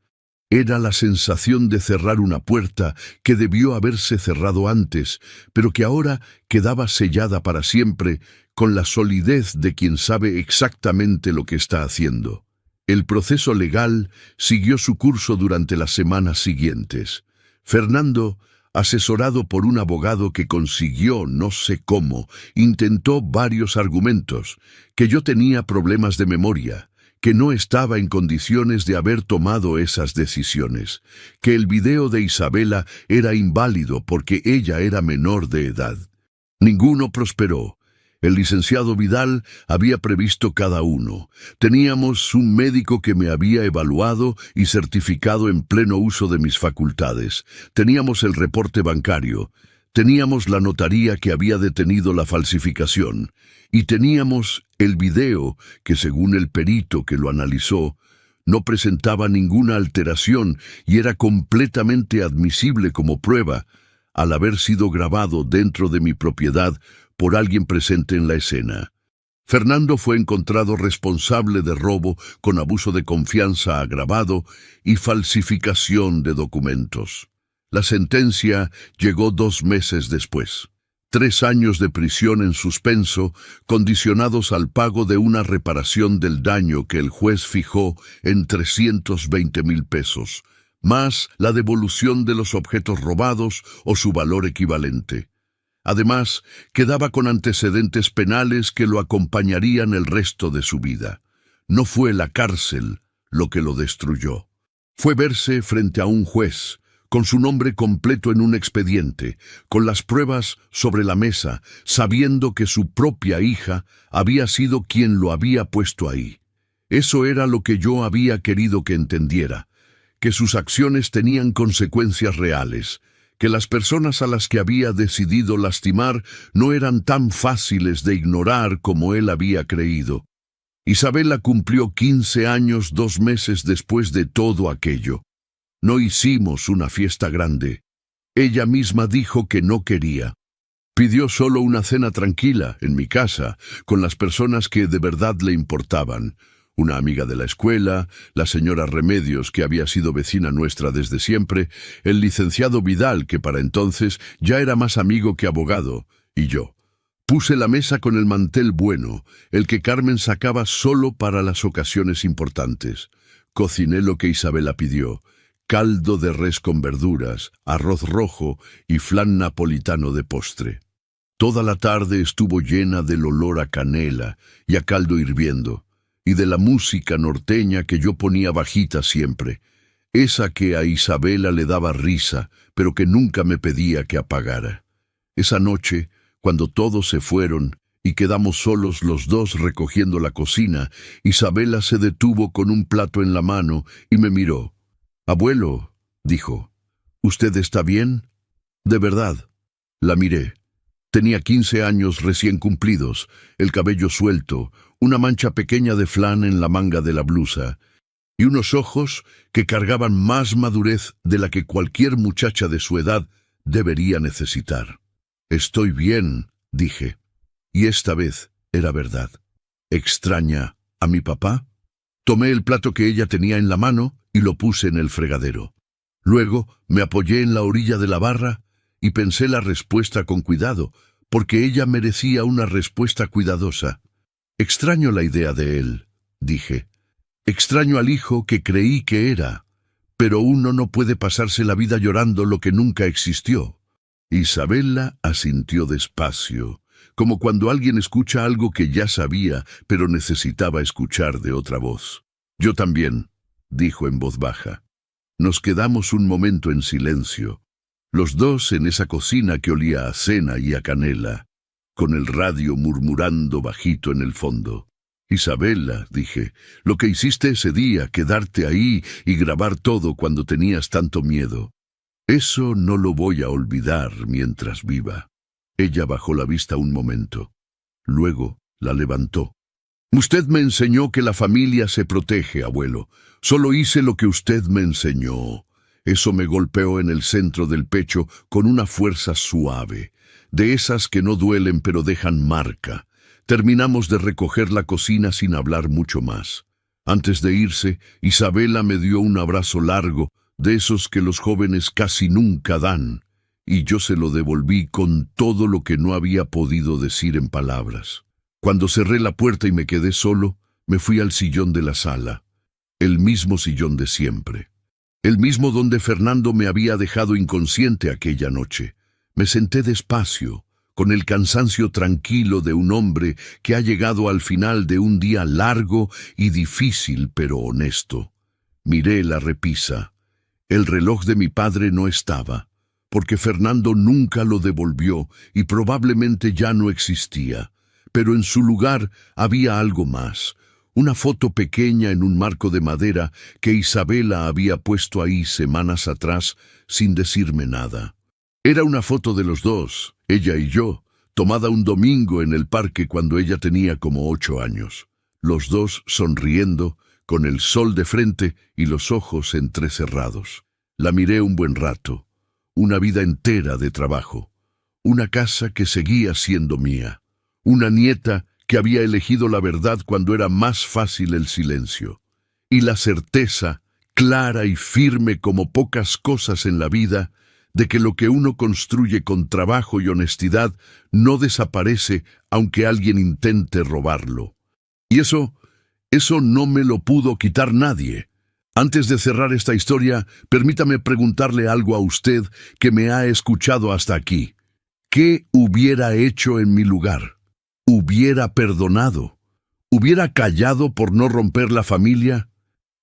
Era la sensación de cerrar una puerta que debió haberse cerrado antes, pero que ahora quedaba sellada para siempre con la solidez de quien sabe exactamente lo que está haciendo. El proceso legal siguió su curso durante las semanas siguientes. Fernando, asesorado por un abogado que consiguió no sé cómo, intentó varios argumentos, que yo tenía problemas de memoria, que no estaba en condiciones de haber tomado esas decisiones, que el video de Isabela era inválido porque ella era menor de edad. Ninguno prosperó. El licenciado Vidal había previsto cada uno. Teníamos un médico que me había evaluado y certificado en pleno uso de mis facultades. Teníamos el reporte bancario. Teníamos la notaría que había detenido la falsificación. Y teníamos el video que, según el perito que lo analizó, no presentaba ninguna alteración y era completamente admisible como prueba, al haber sido grabado dentro de mi propiedad por alguien presente en la escena. Fernando fue encontrado responsable de robo con abuso de confianza agravado y falsificación de documentos. La sentencia llegó 2 meses después. 3 años de prisión en suspenso, condicionados al pago de una reparación del daño que el juez fijó en $320,000, más la devolución de los objetos robados o su valor equivalente. Además, quedaba con antecedentes penales que lo acompañarían el resto de su vida. No fue la cárcel lo que lo destruyó. Fue verse frente a un juez, con su nombre completo en un expediente, con las pruebas sobre la mesa, sabiendo que su propia hija había sido quien lo había puesto ahí. Eso era lo que yo había querido que entendiera, que sus acciones tenían consecuencias reales, que las personas a las que había decidido lastimar no eran tan fáciles de ignorar como él había creído. Isabela cumplió 15 años 2 meses después de todo aquello. No hicimos una fiesta grande. Ella misma dijo que no quería. Pidió solo una cena tranquila en mi casa, con las personas que de verdad le importaban. Una amiga de la escuela, la señora Remedios, que había sido vecina nuestra desde siempre, el licenciado Vidal, que para entonces ya era más amigo que abogado, y yo. Puse la mesa con el mantel bueno, el que Carmen sacaba solo para las ocasiones importantes. Cociné lo que Isabela pidió: caldo de res con verduras, arroz rojo y flan napolitano de postre. Toda la tarde estuvo llena del olor a canela y a caldo hirviendo, y de la música norteña que yo ponía bajita siempre, esa que a Isabela le daba risa, pero que nunca me pedía que apagara. Esa noche, cuando todos se fueron y quedamos solos los dos recogiendo la cocina, Isabela se detuvo con un plato en la mano y me miró. «Abuelo», dijo, «¿usted está bien?» «De verdad». La miré. Tenía 15 años recién cumplidos, el cabello suelto, una mancha pequeña de flan en la manga de la blusa, y unos ojos que cargaban más madurez de la que cualquier muchacha de su edad debería necesitar. «Estoy bien», dije, y esta vez era verdad. «¿Extraña a mi papá?» Tomé el plato que ella tenía en la mano y lo puse en el fregadero. Luego me apoyé en la orilla de la barra y pensé la respuesta con cuidado, porque ella merecía una respuesta cuidadosa. «Extraño la idea de él», dije. «Extraño al hijo que creí que era, pero uno no puede pasarse la vida llorando lo que nunca existió». Isabela asintió despacio, como cuando alguien escucha algo que ya sabía, pero necesitaba escuchar de otra voz. Yo también, dijo en voz baja. Nos quedamos un momento en silencio, los dos en esa cocina que olía a cena y a canela, con el radio murmurando bajito en el fondo. Isabela, dije, lo que hiciste ese día, quedarte ahí y grabar todo cuando tenías tanto miedo. Eso no lo voy a olvidar mientras viva. Ella bajó la vista un momento. Luego la levantó. Usted me enseñó que la familia se protege, abuelo. Solo hice lo que usted me enseñó. Eso me golpeó en el centro del pecho con una fuerza suave, de esas que no duelen pero dejan marca. Terminamos de recoger la cocina sin hablar mucho más. Antes de irse, Isabela me dio un abrazo largo, de esos que los jóvenes casi nunca dan, y yo se lo devolví con todo lo que no había podido decir en palabras. Cuando cerré la puerta y me quedé solo, me fui al sillón de la sala, el mismo sillón de siempre, el mismo donde Fernando me había dejado inconsciente aquella noche. Me senté despacio, con el cansancio tranquilo de un hombre que ha llegado al final de un día largo y difícil pero honesto. Miré la repisa. El reloj de mi padre no estaba, porque Fernando nunca lo devolvió y probablemente ya no existía. Pero en su lugar había algo más, una foto pequeña en un marco de madera que Isabela había puesto ahí semanas atrás sin decirme nada. Era una foto de los dos, ella y yo, tomada un domingo en el parque cuando ella tenía como 8 años. Los dos sonriendo, con el sol de frente y los ojos entrecerrados. La miré un buen rato, una vida entera de trabajo, una casa que seguía siendo mía. Una nieta que había elegido la verdad cuando era más fácil el silencio. Y la certeza, clara y firme como pocas cosas en la vida, de que lo que uno construye con trabajo y honestidad no desaparece aunque alguien intente robarlo. Y eso no me lo pudo quitar nadie. Antes de cerrar esta historia, permítame preguntarle algo a usted que me ha escuchado hasta aquí. ¿Qué hubiera hecho en mi lugar? ¿Hubiera perdonado? ¿Hubiera callado por no romper la familia?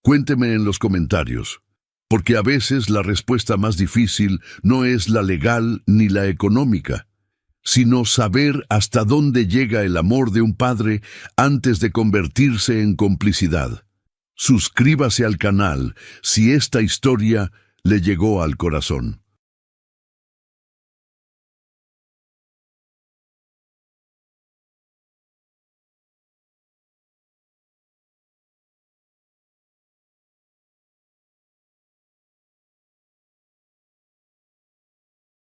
Cuénteme en los comentarios, porque a veces la respuesta más difícil no es la legal ni la económica, sino saber hasta dónde llega el amor de un padre antes de convertirse en complicidad. Suscríbase al canal si esta historia le llegó al corazón.